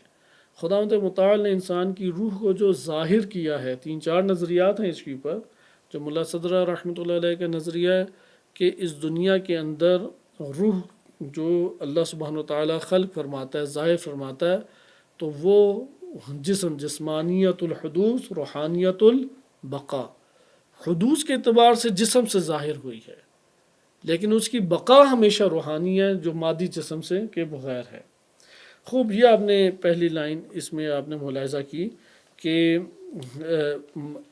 A: خداوند متعال نے انسان کی روح کو جو ظاہر کیا ہے، 3-4 نظریات ہیں اس کے اوپر۔ جو ملا صدرہ رحمۃ اللہ علیہ کا نظریہ ہے کہ اس دنیا کے اندر روح جو اللہ سبحانہ وتعالیٰ خلق فرماتا ہے، ظاہر فرماتا ہے، تو وہ جسمانیت الحدوث روحانیت البقاء، حدوث کے اعتبار سے جسم سے ظاہر ہوئی ہے، لیکن اس کی بقا ہمیشہ روحانی ہے جو مادی جسم سے کے بغیر ہے۔ خوب، یہ آپ نے پہلی لائن اس میں آپ نے ملاحظہ کی کہ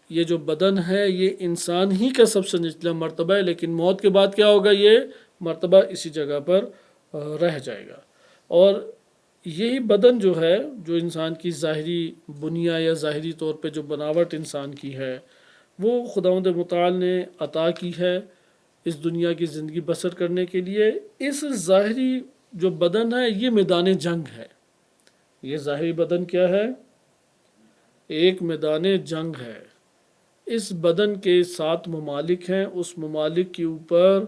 A: یہ جو بدن ہے یہ انسان ہی کا سب سے نچلا مرتبہ ہے، لیکن موت کے بعد کیا ہوگا؟ یہ مرتبہ اسی جگہ پر رہ جائے گا۔ اور یہی بدن جو ہے، جو انسان کی ظاہری بنیاد یا ظاہری طور پہ جو بناوٹ انسان کی ہے، وہ خداوند متعال نے عطا کی ہے اس دنیا کی زندگی بسر کرنے کے لیے۔ اس ظاہری جو بدن ہے یہ میدان جنگ ہے۔ یہ ظاہری بدن کیا ہے؟ ایک میدان جنگ ہے۔ اس بدن کے 7 ممالک ہیں، اس ممالک کے اوپر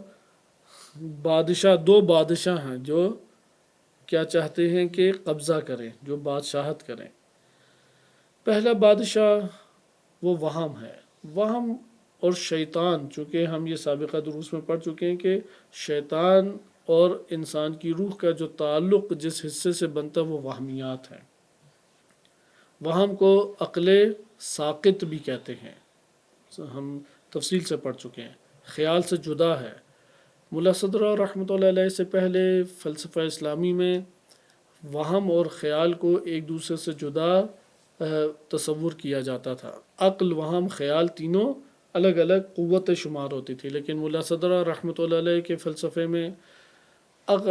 A: دو بادشاہ ہیں جو کیا چاہتے ہیں کہ قبضہ کریں، جو بادشاہت کریں۔ پہلا بادشاہ وہ وہم ہے، وہم اور شیطان، چونکہ ہم یہ سابقہ دروس میں پڑھ چکے ہیں کہ شیطان اور انسان کی روح کا جو تعلق جس حصے سے بنتا ہے وہ وہمیات ہیں۔ وہم کو عقل ساقط بھی کہتے ہیں، ہم تفصیل سے پڑھ چکے ہیں، خیال سے جدا ہے۔ ملا صدرہ رحمۃ اللہ علیہ سے پہلے فلسفہ اسلامی میں وہم اور خیال کو ایک دوسرے سے جدا تصور کیا جاتا تھا. عقل، وہم، خیال تینوں الگ الگ قوت شمار ہوتی تھی، لیکن ملا صدرہ رحمۃ اللہ علیہ کے فلسفے میں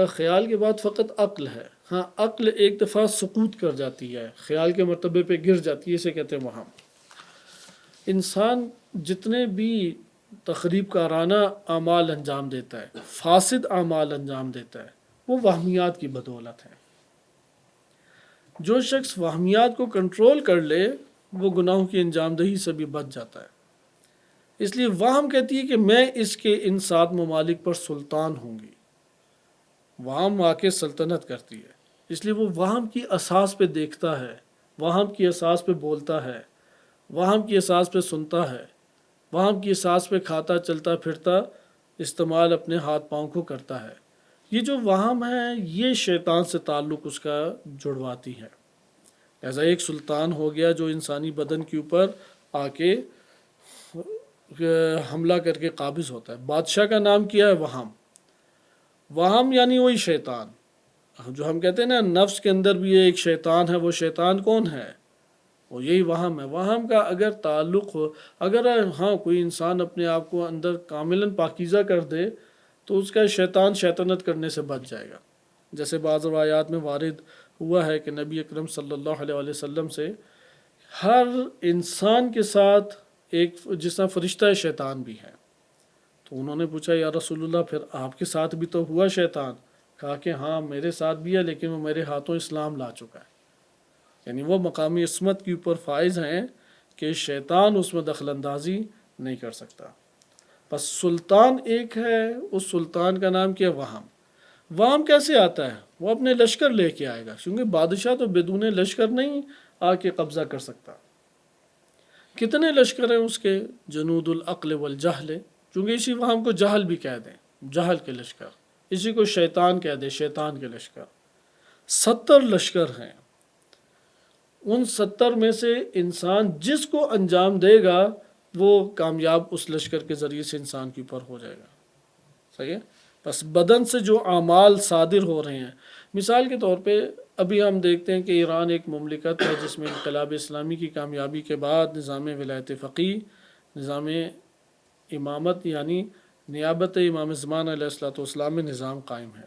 A: خیال کے بعد فقط عقل ہے. ہاں، عقل ایک دفعہ سقوط کر جاتی ہے، خیال کے مرتبے پہ گر جاتی ہے، اسے کہتے ہیں وہم. انسان جتنے بھی تخریب کارانہ اعمال انجام دیتا ہے، فاسد اعمال انجام دیتا ہے، وہ وہمیات کی بدولت ہے. جو شخص وہمیات کو کنٹرول کر لے وہ گناہوں کی انجام دہی سے بھی بچ جاتا ہے. اس لیے وہم کہتی ہے کہ میں اس کے ان 7 ممالک پر سلطان ہوں گی. وہم آ کے سلطنت کرتی ہے، اس لیے وہ وہم کی اساس پہ دیکھتا ہے، وہم کی اساس پہ بولتا ہے، وہم کی اساس پہ سنتا ہے، وہم کی اساس پہ کھاتا چلتا پھرتا استعمال اپنے ہاتھ پاؤں کو کرتا ہے. یہ جو وہم ہے یہ شیطان سے تعلق اس کا جڑواتی ہے. ایسا ایک سلطان ہو گیا جو انسانی بدن کے اوپر آ کے حملہ کر کے قابض ہوتا ہے. بادشاہ کا نام کیا ہے وہم. وہم یعنی وہی شیطان جو ہم کہتے ہیں نا نفس کے اندر بھی ایک شیطان ہے. وہ شیطان کون ہے؟ وہ یہی وہم ہے. وہم کا اگر تعلق ہو، اگر ہاں کوئی انسان اپنے آپ کو اندر کاملاً پاکیزہ کر دے تو اس کا شیطان شیطنت کرنے سے بچ جائے گا. جیسے بعض روایات میں وارد ہوا ہے کہ نبی اکرم صلی اللہ علیہ وسلم سے ہر انسان کے ساتھ ایک جس طرح فرشتہ شیطان بھی ہے. تو انہوں نے پوچھا یا رسول اللہ پھر آپ کے ساتھ بھی تو ہوا شیطان؟ کہا کہ ہاں میرے ساتھ بھی ہے، لیکن وہ میرے ہاتھوں اسلام لا چکا ہے. یعنی وہ مقامی عصمت کے اوپر فائز ہیں کہ شیطان اس میں دخل اندازی نہیں کر سکتا. بس سلطان ایک ہے، اس سلطان کا نام کیا؟ وہم. وہم کیسے آتا ہے؟ وہ اپنے لشکر لے کے آئے گا، کیونکہ بادشاہ تو بدون لشکر نہیں آ کے قبضہ کر سکتا. کتنے لشکر ہیں اس کے؟ جنود العقل والجہل، چونکہ اسی وہم کو جہل بھی کہہ دیں، جہل کے لشکر. اسی کو شیطان کہہ دیں، شیطان کے لشکر. 70 لشکر ہیں. ان 70 میں سے انسان جس کو انجام دے گا وہ کامیاب اس لشکر کے ذریعے سے انسان کے اوپر ہو جائے گا. صحیح ہے؟ بس بدن سے جو اعمال صادر ہو رہے ہیں، مثال کے طور پہ ابھی ہم دیکھتے ہیں کہ ایران ایک مملکت ہے جس میں انقلاب اسلامی کی کامیابی کے بعد نظام ولایت فقیہ، نظام امامت یعنی نیابت امام زمان علیہ السلام میں نظام قائم ہے.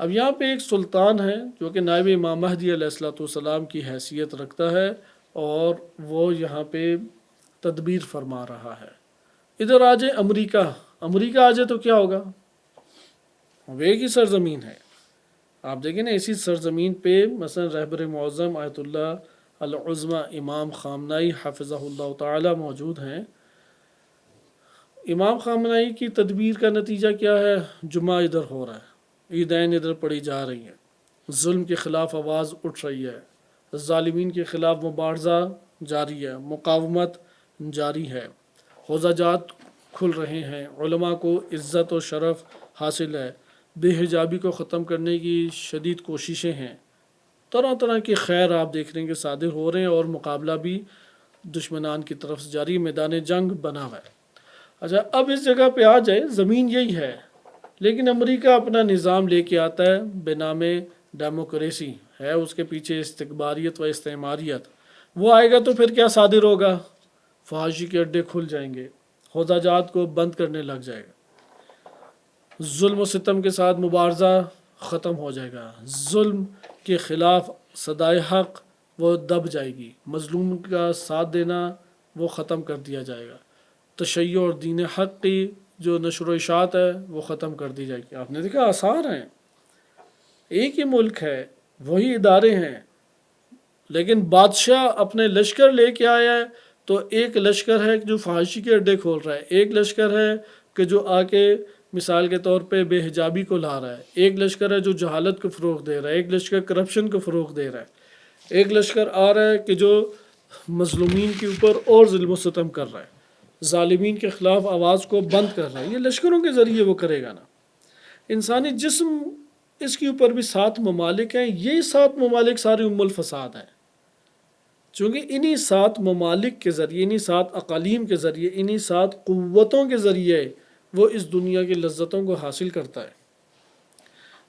A: اب یہاں پہ ایک سلطان ہے جو کہ نائب امام مہدی علیہ السلام کی حیثیت رکھتا ہے اور وہ یہاں پہ تدبیر فرما رہا ہے. ادھر آ جائے امریکہ آ جائے تو کیا ہوگا؟ وہ ایک ہی سرزمین ہے. آپ دیکھیں نا اسی سرزمین پہ مثلا رہبر معظم آیت اللہ العظمہ امام خامنائی حفظہ اللہ تعالی موجود ہیں. امام خامنائی کی تدبیر کا نتیجہ کیا ہے؟ جمعہ ادھر ہو رہا ہے، عیدین ادھر پڑھی جا رہی ہیں، ظلم کے خلاف آواز اٹھ رہی ہے، ظالمین کے خلاف مبارزہ جاری ہے، مقاومت جاری ہے، حوزہ جات کھل رہے ہیں، علماء کو عزت و شرف حاصل ہے، بے حجابی کو ختم کرنے کی شدید کوششیں ہیں، طرح طرح کے خیر آپ دیکھ رہے ہیں کہ صادر ہو رہے ہیں اور مقابلہ بھی دشمنان کی طرف سے جاری، میدان جنگ بنا ہوا ہے. اچھا اب اس جگہ پہ آ جائے، زمین یہی ہے لیکن امریکہ اپنا نظام لے کے آتا ہے بے نام ڈیموکریسی ہے، اس کے پیچھے استکباریت و استعماریت. وہ آئے گا تو پھر کیا صادر ہوگا؟ فحاشی کے اڈے کھل جائیں گے، حوزہ جات کو بند کرنے لگ جائے گا، ظلم و ستم کے ساتھ مبارزہ ختم ہو جائے گا، ظلم کے خلاف صدائے حق وہ دب جائے گی، مظلوم کا ساتھ دینا وہ ختم کر دیا جائے گا، تشیع اور دین حق کی جو نشر و اشاعت ہے وہ ختم کر دی جائے گی. آپ نے دیکھا آثار ہیں، ایک ہی ملک ہے، وہی ادارے ہیں، لیکن بادشاہ اپنے لشکر لے کے آیا ہے. تو ایک لشکر ہے جو فحاشی کے اڈے کھول رہا ہے، ایک لشکر ہے کہ جو آ کے مثال کے طور پہ بے حجابی کو لا رہا ہے، ایک لشکر ہے جو جہالت کو فروغ دے رہا ہے، ایک لشکر کرپشن کو فروغ دے رہا ہے، ایک لشکر آ رہا ہے کہ جو مظلومین کے اوپر اور ظلم و ستم کر رہا ہے، ظالمین کے خلاف آواز کو بند کر رہا ہے. یہ لشکروں کے ذریعے وہ کرے گا نا. انسانی جسم اس کے اوپر بھی 7 ممالک ہیں، یہ 7 ممالک سارے ام الفساد ہیں. چونکہ انہی 7 ممالک کے ذریعے، انہی 7 اقالیم کے ذریعے، انہی 7 قوتوں کے ذریعے وہ اس دنیا کی لذتوں کو حاصل کرتا ہے،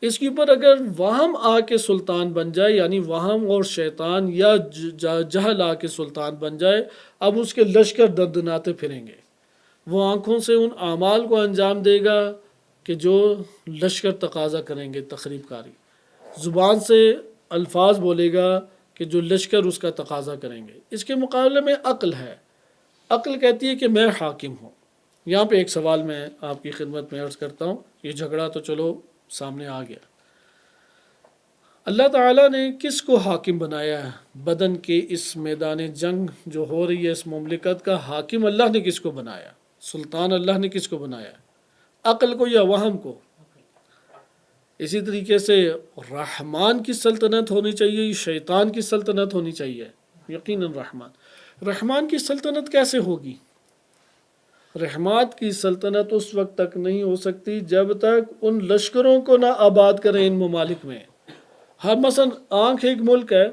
A: اس کے اوپر اگر وہم آ کے سلطان بن جائے، یعنی وہم اور شیطان یا جہل آ کے سلطان بن جائے، اب اس کے لشکر دندناتے پھریں گے، وہ آنکھوں سے ان اعمال کو انجام دے گا کہ جو لشکر تقاضا کریں گے، تخریب کاری، زبان سے الفاظ بولے گا کہ جو لشکر اس کا تقاضا کریں گے۔ اس کے مقابلے میں عقل ہے، عقل کہتی ہے کہ میں حاکم ہوں۔ یہاں پہ ایک سوال میں آپ کی خدمت میں عرض کرتا ہوں، یہ جھگڑا تو چلو سامنے آ گیا، اللہ تعالیٰ نے کس کو حاکم بنایا ہے؟ بدن کے اس میدان جنگ جو ہو رہی ہے اس مملکت کا حاکم اللہ نے کس کو بنایا؟ سلطان اللہ نے کس کو بنایا؟ عقل کو یا وہم کو؟ اسی طریقے سے رحمان کی سلطنت ہونی چاہیے، شیطان کی سلطنت ہونی چاہیے؟ یقیناً رحمان کی سلطنت کیسے ہوگی؟ رحمات کی سلطنت اس وقت تک نہیں ہو سکتی جب تک ان لشکروں کو نہ آباد کریں ان ممالک میں۔ ہر مثلا آنکھ ایک ملک ہے،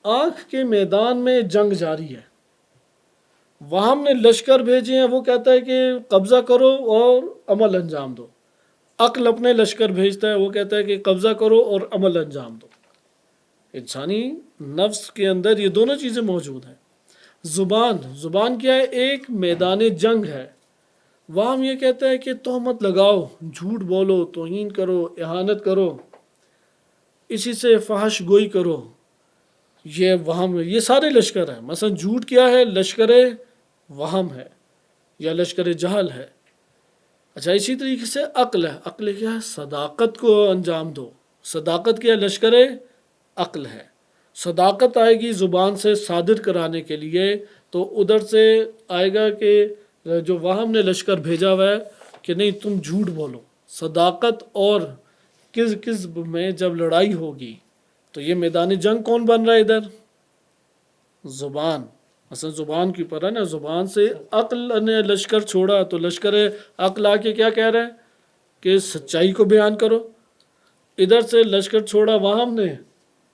A: آنکھ کے میدان میں جنگ جاری ہے، وہاں ہم نے لشکر بھیجے ہیں، وہ کہتا ہے کہ قبضہ کرو اور عمل انجام دو۔ عقل اپنے لشکر بھیجتا ہے، وہ کہتا ہے کہ قبضہ کرو اور عمل انجام دو۔ انسانی نفس کے اندر یہ دونوں چیزیں موجود ہیں۔ زبان کیا ہے؟ ایک میدان جنگ ہے، وہاں ہم یہ کہتا ہے کہ تہمت لگاؤ، جھوٹ بولو، توہین کرو، اہانت کرو، اسی سے فحش گوئی کرو، یہ وہم، یہ سارے لشکر ہیں۔ مثلا جھوٹ کیا ہے؟ لشکر وہم ہے یا لشکر جہل ہے۔ اچھا، اسی طریقے سے عقل ہے، عقل کیا ہے؟ صداقت کو انجام دو، صداقت کیا ہے؟ لشکر عقل ہے۔ صداقت آئے گی زبان سے صادر کرانے کے لیے، تو ادھر سے آئے گا کہ جو وہم نے لشکر بھیجا ہوا ہے کہ نہیں تم جھوٹ بولو۔ صداقت اور کذب میں جب لڑائی ہوگی تو یہ میدان جنگ کون بن رہا ہے ادھر؟ زبان۔ مثلا زبان کے اوپر ہے نا، زبان سے عقل نے لشکر چھوڑا تو لشکر عقل آ کے کیا کہہ رہا ہے کہ سچائی کو بیان کرو۔ ادھر سے لشکر چھوڑا وہم نے،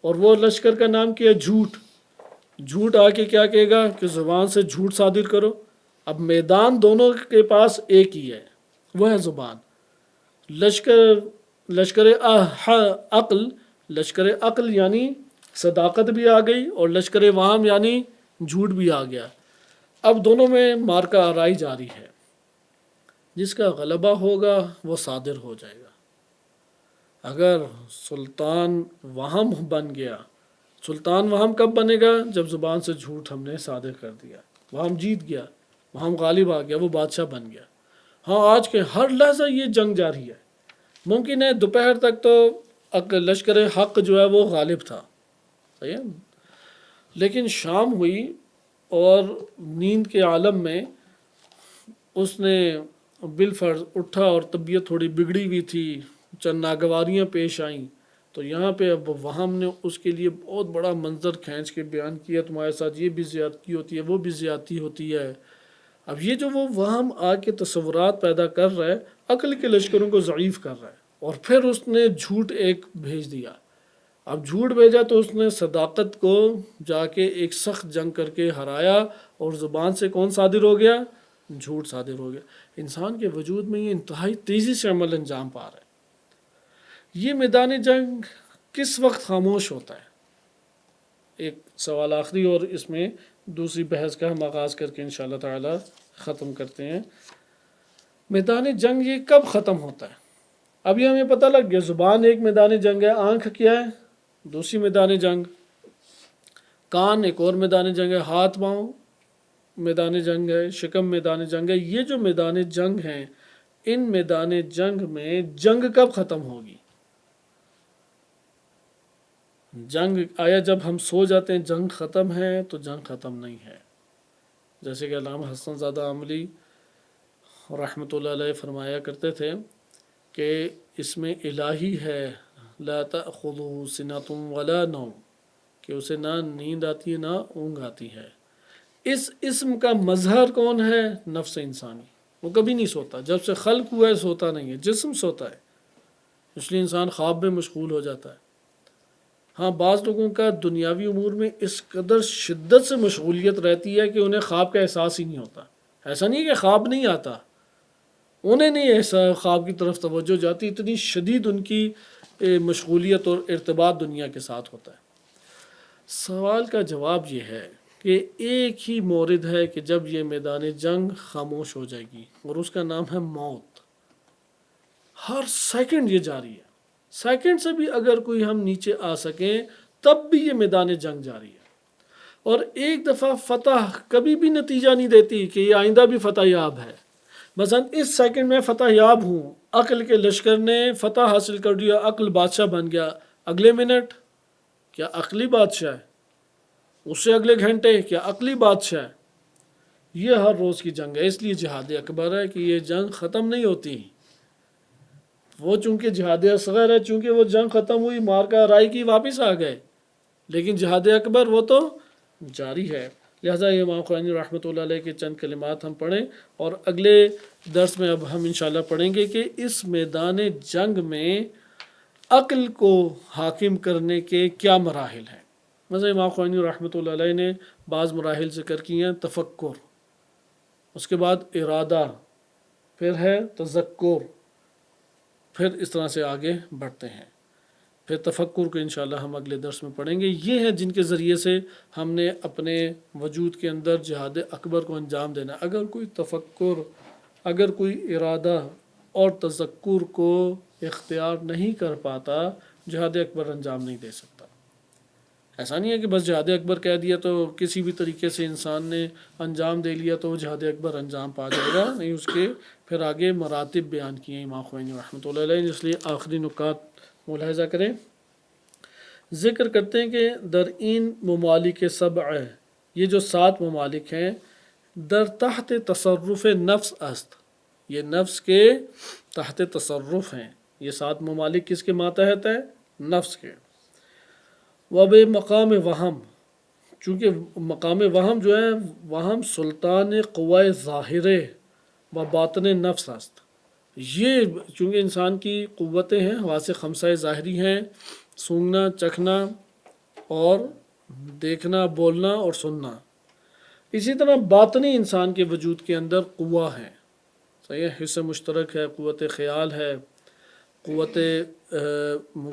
A: اور وہ لشکر کا نام کیا؟ جھوٹ آ کے کیا کہے گا کہ زبان سے جھوٹ صادر کرو۔ اب میدان دونوں کے پاس ایک ہی ہے، وہ ہے زبان۔ لشکر عقل یعنی صداقت بھی آ گئی، اور لشکر وہم یعنی جھوٹ بھی آ گیا۔ اب دونوں میں مارکا آرائی جاری ہے، جس کا غلبہ ہوگا وہ صادر ہو جائے گا۔ اگر سلطان وہم بن گیا، سلطان وہم کب بنے گا؟ جب زبان سے جھوٹ ہم نے صادر کر دیا، وہم جیت گیا، وہم غالب آ گیا، وہ بادشاہ بن گیا۔ ہاں، آج کے ہر لحظہ یہ جنگ جاری ہے۔ ممکن ہے دوپہر تک تو لشکر حق جو ہے وہ غالب تھا، صحیح ہے، لیکن شام ہوئی اور نیند کے عالم میں اس نے بالفرض اٹھا اور طبیعت تھوڑی بگڑی ہوئی تھی، چند ناگواریاں پیش آئیں، تو یہاں پہ اب وہم نے اس کے لیے بہت بڑا منظر کھینچ کے بیان کیا، تمہارے ساتھ یہ بھی زیادتی ہوتی ہے، وہ بھی زیادتی ہوتی ہے۔ اب یہ جو وہ وہم آ کے تصورات پیدا کر رہا ہے، عقل کے لشکروں کو ضعیف کر رہا ہے، اور پھر اس نے جھوٹ ایک بھیج دیا۔ اب جھوٹ بھیجا تو اس نے صداقت کو جا کے ایک سخت جنگ کر کے ہرایا، اور زبان سے کون صادر ہو گیا؟ جھوٹ صادر ہو گیا۔ انسان کے وجود میں یہ انتہائی تیزی سے عمل انجام پا رہا ہے۔ یہ میدان جنگ کس وقت خاموش ہوتا ہے؟ ایک سوال آخری، اور اس میں دوسری بحث کا ہم آغاز کر کے انشاءاللہ تعالی ختم کرتے ہیں۔ میدان جنگ یہ کب ختم ہوتا ہے؟ ابھی ہمیں پتہ لگ گیا، زبان ایک میدان جنگ ہے، آنکھ کیا ہے؟ دوسری میدان جنگ، کان ایک اور میدان جنگ ہے، ہاتھ پاؤں میدان جنگ ہے، شکم میدان جنگ ہے۔ یہ جو میدان جنگ ہیں، ان میدان جنگ میں جنگ کب ختم ہوگی؟ جنگ آیا جب ہم سو جاتے ہیں جنگ ختم ہے، تو جنگ ختم نہیں ہے۔ جیسے کہ علامہ حسن زادہ عملی رحمۃ اللہ علیہ فرمایا کرتے تھے کہ اس میں الہی ہے، لا تأخذہ سنۃ ولا نوم، کہ اسے نہ نیند آتی ہے نہ اونگ آتی ہے۔ اس اسم کا مظہر کون ہے؟ نفس انسانی، وہ کبھی نہیں سوتا، جب سے خلق ہوا ہے سوتا نہیں ہے، جسم سوتا ہے، اس لیے انسان خواب میں مشغول ہو جاتا ہے۔ ہاں، بعض لوگوں کا دنیاوی امور میں اس قدر شدت سے مشغولیت رہتی ہے کہ انہیں خواب کا احساس ہی نہیں ہوتا۔ ایسا نہیں ہے کہ خواب نہیں آتا، انہیں نہیں ایسا خواب کی طرف توجہ جاتی، اتنی شدید ان کی مشغولیت اور ارتباط دنیا کے ساتھ ہوتا ہے۔ سوال کا جواب یہ ہے کہ ایک ہی مورد ہے کہ جب یہ میدان جنگ خاموش ہو جائے گی، اور اس کا نام ہے موت۔ ہر سیکنڈ یہ جاری ہے، سیکنڈ سے بھی اگر کوئی ہم نیچے آ سکیں تب بھی یہ میدان جنگ جاری ہے۔ اور ایک دفعہ فتح کبھی بھی نتیجہ نہیں دیتی کہ یہ آئندہ بھی فتح یاب ہے۔ مثلا اس سیکنڈ میں فتح یاب ہوں، عقل کے لشکر نے فتح حاصل کر دیا، عقل بادشاہ بن گیا، اگلے منٹ کیا عقلی بادشاہ ہے، اس سے اگلے گھنٹے کیا عقلی بادشاہ ہے۔ یہ ہر روز کی جنگ ہے، اس لیے جہاد اکبر ہے کہ یہ جنگ ختم نہیں ہوتی۔ وہ چونکہ جہاد اصغر ہے، چونکہ وہ جنگ ختم ہوئی، مارکا رائی کی، واپس آ گئے، لیکن جہاد اکبر وہ تو جاری ہے۔ لہٰذا امام خمینی رحمۃ اللہ علیہ کے چند کلمات ہم پڑھیں، اور اگلے درس میں اب ہم انشاءاللہ پڑھیں گے کہ اس میدان جنگ میں عقل کو حاکم کرنے کے کیا مراحل ہیں۔ مثلا امام خمینی رحمۃ اللہ علیہ نے بعض مراحل ذکر کیے ہیں: تفکر، اس کے بعد ارادہ، پھر ہے تذکر، پھر اس طرح سے آگے بڑھتے ہیں۔ پھر تفکر کو انشاءاللہ ہم اگلے درس میں پڑھیں گے۔ یہ ہیں جن کے ذریعے سے ہم نے اپنے وجود کے اندر جہاد اکبر کو انجام دینا۔ اگر کوئی تفکر، اگر کوئی ارادہ اور تذکر کو اختیار نہیں کر پاتا، جہاد اکبر انجام نہیں دے سکتا۔ ایسا نہیں ہے کہ بس جہاد اکبر کہہ دیا تو کسی بھی طریقے سے انسان نے انجام دے لیا تو وہ جہاد اکبر انجام پا جائے گا، نہیں، اس کے پھر آگے مراتب بیان کیے ہیں امام خمینی رحمۃ اللہ علیہ۔ اس لیے آخری نکات ملاحظہ کریں۔ ذکر کرتے ہیں کہ در این ممالک سبع، یہ جو 7 ممالک ہیں، در تحت تصرف نفس است، یہ نفس کے تحت تصرف ہیں۔ یہ 7 ممالک کس کے ماتحت ہے؟ نفس کے۔ وب مقام وہم، چونکہ مقام وہم جو ہے، وہم سلطان قوائے ظاہرے و باطن نفس است۔ یہ چونکہ انسان کی قوتیں ہیں، حواس خمسہ ظاہری ہیں، سونگنا، چکھنا اور دیکھنا، بولنا اور سننا۔ اسی طرح باطنی انسان کے وجود کے اندر قوہ ہے، صحیح ہے، حصہ مشترک ہے، قوت خیال ہے، قوت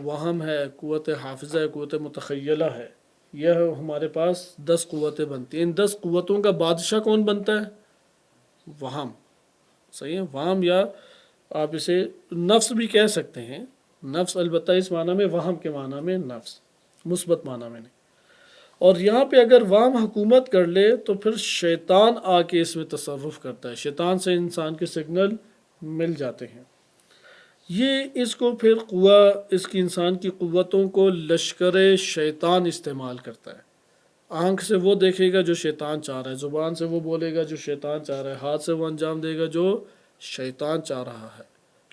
A: وہم ہے، قوت حافظہ ہے، قوت متخیلہ ہے۔ یہ ہمارے پاس 10 قوتیں بنتی ہیں۔ ان 10 قوتوں کا بادشاہ کون بنتا ہے؟ وہم، صحیح ہے، وہم، یا آپ اسے نفس بھی کہہ سکتے ہیں۔ نفس البتہ اس معنی میں، وہم کے معنی میں نفس، مثبت معنی میں نہیں۔ اور یہاں پہ اگر وہم حکومت کر لے تو پھر شیطان آ کے اس میں تصرف کرتا ہے، شیطان سے انسان کے سگنل مل جاتے ہیں۔ یہ اس کو پھر اس کی انسان کی قوتوں کو لشکر شیطان استعمال کرتا ہے۔ آنکھ سے وہ دیکھے گا جو شیطان چاہ رہا ہے، زبان سے وہ بولے گا جو شیطان چاہ رہا ہے، ہاتھ سے وہ انجام دے گا جو شیطان چاہ رہا ہے۔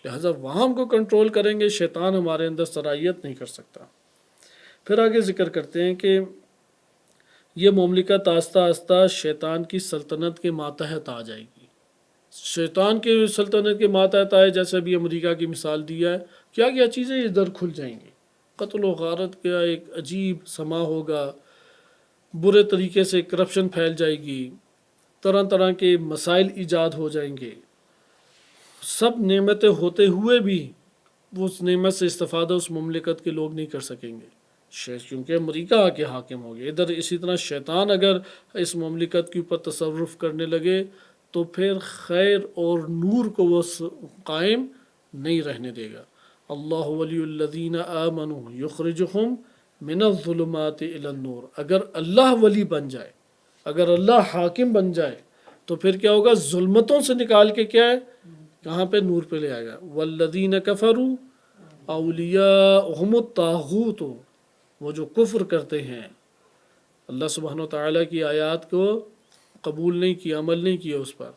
A: لہٰذا وہم کو کنٹرول کریں گے، شیطان ہمارے اندر صلاحیت نہیں کر سکتا۔ پھر آگے ذکر کرتے ہیں کہ یہ مملکت آہستہ آہستہ شیطان کی سلطنت کے ماتحت آ جائے گی۔ شیطان کے سلطنت کے ماتحت آئے، جیسے ابھی امریکہ کی مثال دیا ہے، کیا کیا چیزیں ادھر کھل جائیں گی۔ قتل و غارت کا ایک عجیب سما ہوگا، برے طریقے سے کرپشن پھیل جائے گی، طرح طرح کے مسائل ایجاد ہو جائیں گے۔ سب نعمتیں ہوتے ہوئے بھی اس نعمت سے استفادہ اس مملکت کے لوگ نہیں کر سکیں گے، کیونکہ امریکہ آ کے حاکم ہو گیا ادھر۔ اسی طرح شیطان اگر اس مملکت کے اوپر تصرف کرنے لگے تو پھر خیر اور نور کو وہ قائم نہیں رہنے دے گا۔ اللہ ولی الذین آمنوا یخرجہم من الظلمات الی النور، اگر اللہ ولی بن جائے، اگر اللہ حاکم بن جائے تو پھر کیا ہوگا؟ ظلمتوں سے نکال کے کیا ہے؟ کہاں پہ؟ نور پہ لے آئے گا۔ والذین کفروا اولیاءہم الطاغوت، وہ جو کفر کرتے ہیں، اللہ سبحانہ و تعالیٰ کی آیات کو قبول نہیں کیا، عمل نہیں کیا اس پر،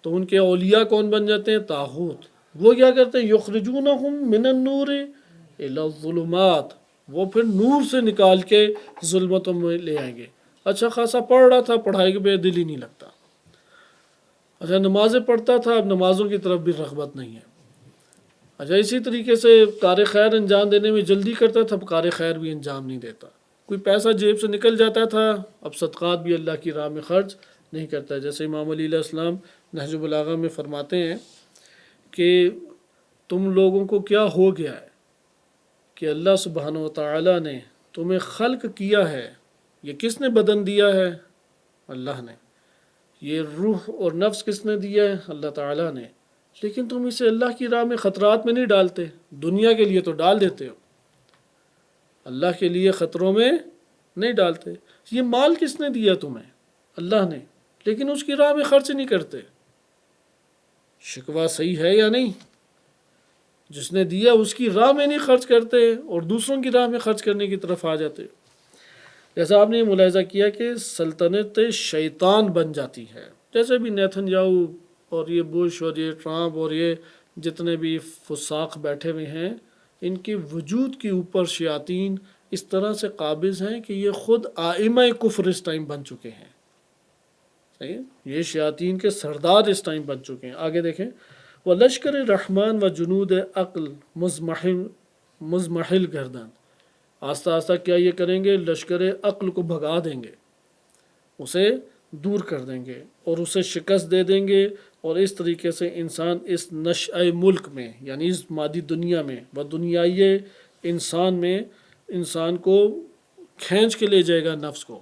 A: تو ان کے اولیاء کون بن جاتے ہیں؟ طاغوت۔ وہ کیا کرتے ہیں؟ یخرجونہم من النور الی الظلمات، وہ پھر نور سے نکال کے ظلمتوں میں لے آئیں گے۔ اچھا خاصا پڑھ رہا تھا، پڑھائی کے بے دل ہی نہیں لگتا۔ اچھا نمازیں پڑھتا تھا، اب نمازوں کی طرف بھی رغبت نہیں ہے۔ اچھا اسی طریقے سے کار خیر انجام دینے میں جلدی کرتا تھا، اب کار خیر بھی انجام نہیں دیتا۔ کوئی پیسہ جیب سے نکل جاتا تھا، اب صدقات بھی اللہ کی راہ میں خرچ نہیں کرتا۔ جیسے امام علی علیہ السلام نہج البلاغہ میں فرماتے ہیں کہ تم لوگوں کو کیا ہو گیا ہے کہ اللہ سبحانہ و تعالیٰ نے تمہیں خلق کیا ہے. یہ کس نے بدن دیا ہے؟ اللہ نے. یہ روح اور نفس کس نے دیا ہے؟ اللہ تعالیٰ نے. لیکن تم اسے اللہ کی راہ میں خطرات میں نہیں ڈالتے. دنیا کے لیے تو ڈال دیتے ہو، اللہ کے لیے خطروں میں نہیں ڈالتے. یہ مال کس نے دیا تمہیں؟ اللہ نے. لیکن اس کی راہ میں خرچ نہیں کرتے. شکوہ صحیح ہے یا نہیں؟ جس نے دیا اس کی راہ میں نہیں خرچ کرتے اور دوسروں کی راہ میں خرچ کرنے کی طرف آ جاتے. جیسا آپ نے یہ ملاحظہ کیا کہ سلطنت شیطان بن جاتی ہے. جیسے بھی نیتن یاہو اور یہ بش اور یہ ٹرمپ اور یہ جتنے بھی فساق بیٹھے ہوئے ہیں، ان کے وجود کے اوپر شیاطین اس طرح سے قابض ہیں کہ یہ خود آئمہ کفر اس ٹائم بن چکے ہیں. صحیح، یہ شیاطین کے سردار اس ٹائم بن چکے ہیں. آگے دیکھیں، وہ لشکر رحمان و جنود عقل مزمحل گردن. آہستہ آہستہ کیا یہ کریں گے؟ لشکر عقل کو بھگا دیں گے، اسے دور کر دیں گے اور اسے شکست دے دیں گے. اور اس طریقے سے انسان اس نشأ ملک میں، یعنی اس مادی دنیا میں و دنیائی انسان میں، انسان کو کھینچ کے لے جائے گا. نفس کو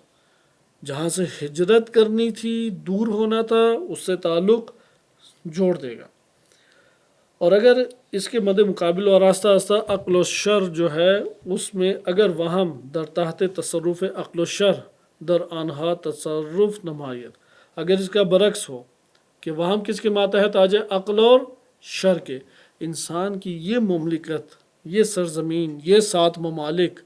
A: جہاں سے ہجرت کرنی تھی، دور ہونا تھا، اس سے تعلق جوڑ دے گا. اور اگر اس کے مد مقابل اور آہستہ آہستہ عقل و شر جو ہے اس میں اگر وہم در تحت تصرف عقل و شر در آنہا تصرف نمایت، اگر اس کا برعکس ہو کہ وہم کس کے ماتحت آ جائے؟ عقل اور شر کے. انسان کی یہ مملکت، یہ سرزمین، یہ 7 ممالک،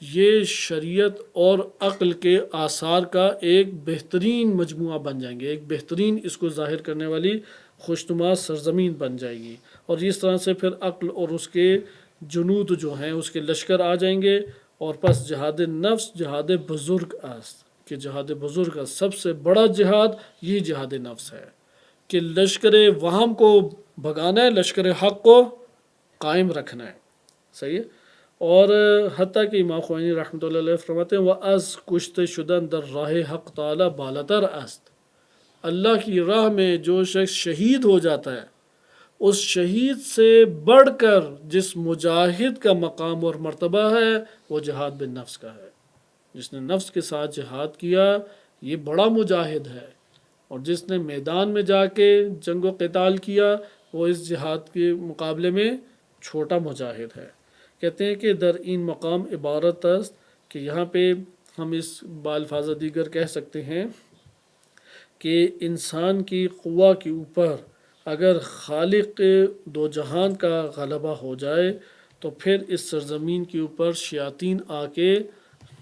A: یہ شریعت اور عقل کے آثار کا ایک بہترین مجموعہ بن جائیں گے، ایک بہترین اس کو ظاہر کرنے والی خوشنما سرزمین بن جائے گی. اور اس طرح سے پھر عقل اور اس کے جنود جو ہیں، اس کے لشکر آ جائیں گے. اور پس جہاد نفس جہاد بزرگ است، کہ جہاد بزرگ کا سب سے بڑا جہاد یہ جہاد نفس ہے کہ لشکر وہم کو بھگانا ہے، لشکر حق کو قائم رکھنا ہے. صحیح ہے. اور حتیٰ کہ امام خمینی رحمۃ اللہ علیہ فرماتے ہیں وَأَز کشت شدن در راہ حق تعالی بالتر است. اللہ کی راہ میں جو شخص شہید ہو جاتا ہے، اس شہید سے بڑھ کر جس مجاہد کا مقام اور مرتبہ ہے وہ جہاد بن نفس کا ہے. جس نے نفس کے ساتھ جہاد کیا یہ بڑا مجاہد ہے، اور جس نے میدان میں جا کے جنگ و قتال کیا وہ اس جہاد کے مقابلے میں چھوٹا مجاہد ہے. کہتے ہیں کہ در این مقام عبارت است، کہ یہاں پہ ہم اس بالفاظ دیگر کہہ سکتے ہیں کہ انسان کی قوہ کے اوپر اگر خالق دو جہان کا غلبہ ہو جائے تو پھر اس سرزمین کے اوپر شیاطین آ کے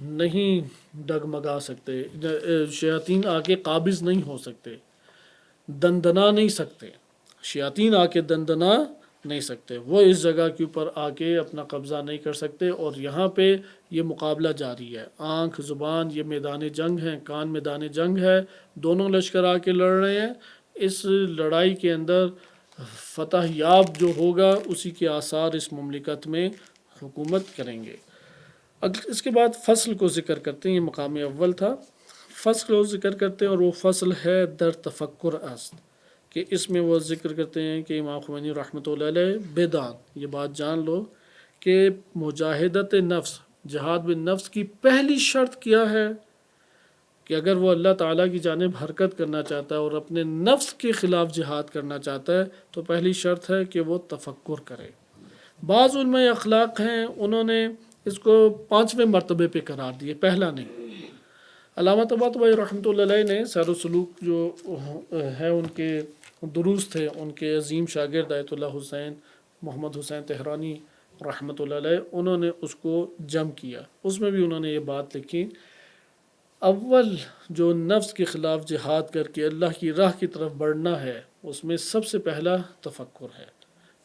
A: نہیں ڈگمگا سکتے، شیاطین آ کے قابض نہیں ہو سکتے، دندنا نہیں سکتے. شیاطین آ کے دندنا نہیں سکتے، وہ اس جگہ کے اوپر آ کے اپنا قبضہ نہیں کر سکتے. اور یہاں پہ یہ مقابلہ جاری ہے. آنکھ، زبان یہ میدان جنگ ہیں، کان میدان جنگ ہے. دونوں لشکر آ کے لڑ رہے ہیں. اس لڑائی کے اندر فتح یاب جو ہوگا اسی کے آثار اس مملکت میں حکومت کریں گے. اس کے بعد فصل کو ذکر کرتے ہیں. یہ مقام اول تھا. فصل کو ذکر کرتے ہیں اور وہ فصل ہے در تفکر است، کہ اس میں وہ ذکر کرتے ہیں کہ امام خمینی رحمۃ اللہ علیہ بیدان یہ بات جان لو کہ مجاہدت نفس، جہاد بن نفس کی پہلی شرط کیا ہے کہ اگر وہ اللہ تعالیٰ کی جانب حرکت کرنا چاہتا ہے اور اپنے نفس کے خلاف جہاد کرنا چاہتا ہے تو پہلی شرط ہے کہ وہ تفکر کرے. بعض علماء اخلاق ہیں انہوں نے اس کو 5ویں مرتبے پہ قرار دیے، پہلا نہیں. علامہ طباطبائی رحمۃ اللہ علیہ نے سیر و سلوک جو ہے ان کے دروس تھے، ان کے عظیم شاگرد آیت اللہ حسین محمد حسین تہرانی رحمۃ اللہ علیہ، انہوں نے اس کو جمع کیا. اس میں بھی انہوں نے یہ بات لکھی، اول جو نفس کے خلاف جہاد کر کے اللہ کی راہ کی طرف بڑھنا ہے اس میں سب سے پہلا تفکر ہے.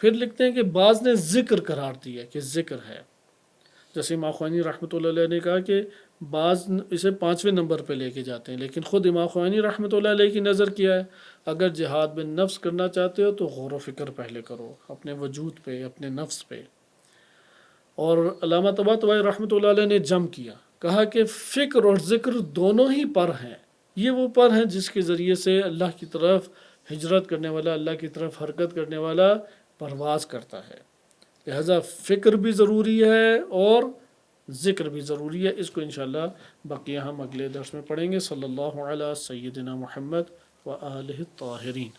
A: پھر لکھتے ہیں کہ بعض نے ذکر قرار دیا کہ ذکر ہے، جیسے امام خمینی رحمۃ اللہ علیہ نے کہا کہ بعض اسے 5ویں نمبر پہ لے کے جاتے ہیں، لیکن خود امام خمینی رحمۃ اللہ علیہ کی نظر کیا ہے، اگر جہاد بن نفس کرنا چاہتے ہو تو غور و فکر پہلے کرو اپنے وجود پہ، اپنے نفس پہ. اور علامہ طباطبائی رحمۃ اللہ علیہ نے جمع کیا، کہا کہ فکر اور ذکر دونوں ہی پر ہیں. یہ وہ پر ہیں جس کے ذریعے سے اللہ کی طرف ہجرت کرنے والا، اللہ کی طرف حرکت کرنے والا پرواز کرتا ہے، لہذا فکر بھی ضروری ہے اور ذکر بھی ضروری ہے۔ اس کو انشاءاللہ بقیہ ہم اگلے درس میں پڑھیں گے۔ صلی اللہ علیہ سیدنا محمد و آلہ الطاہرین۔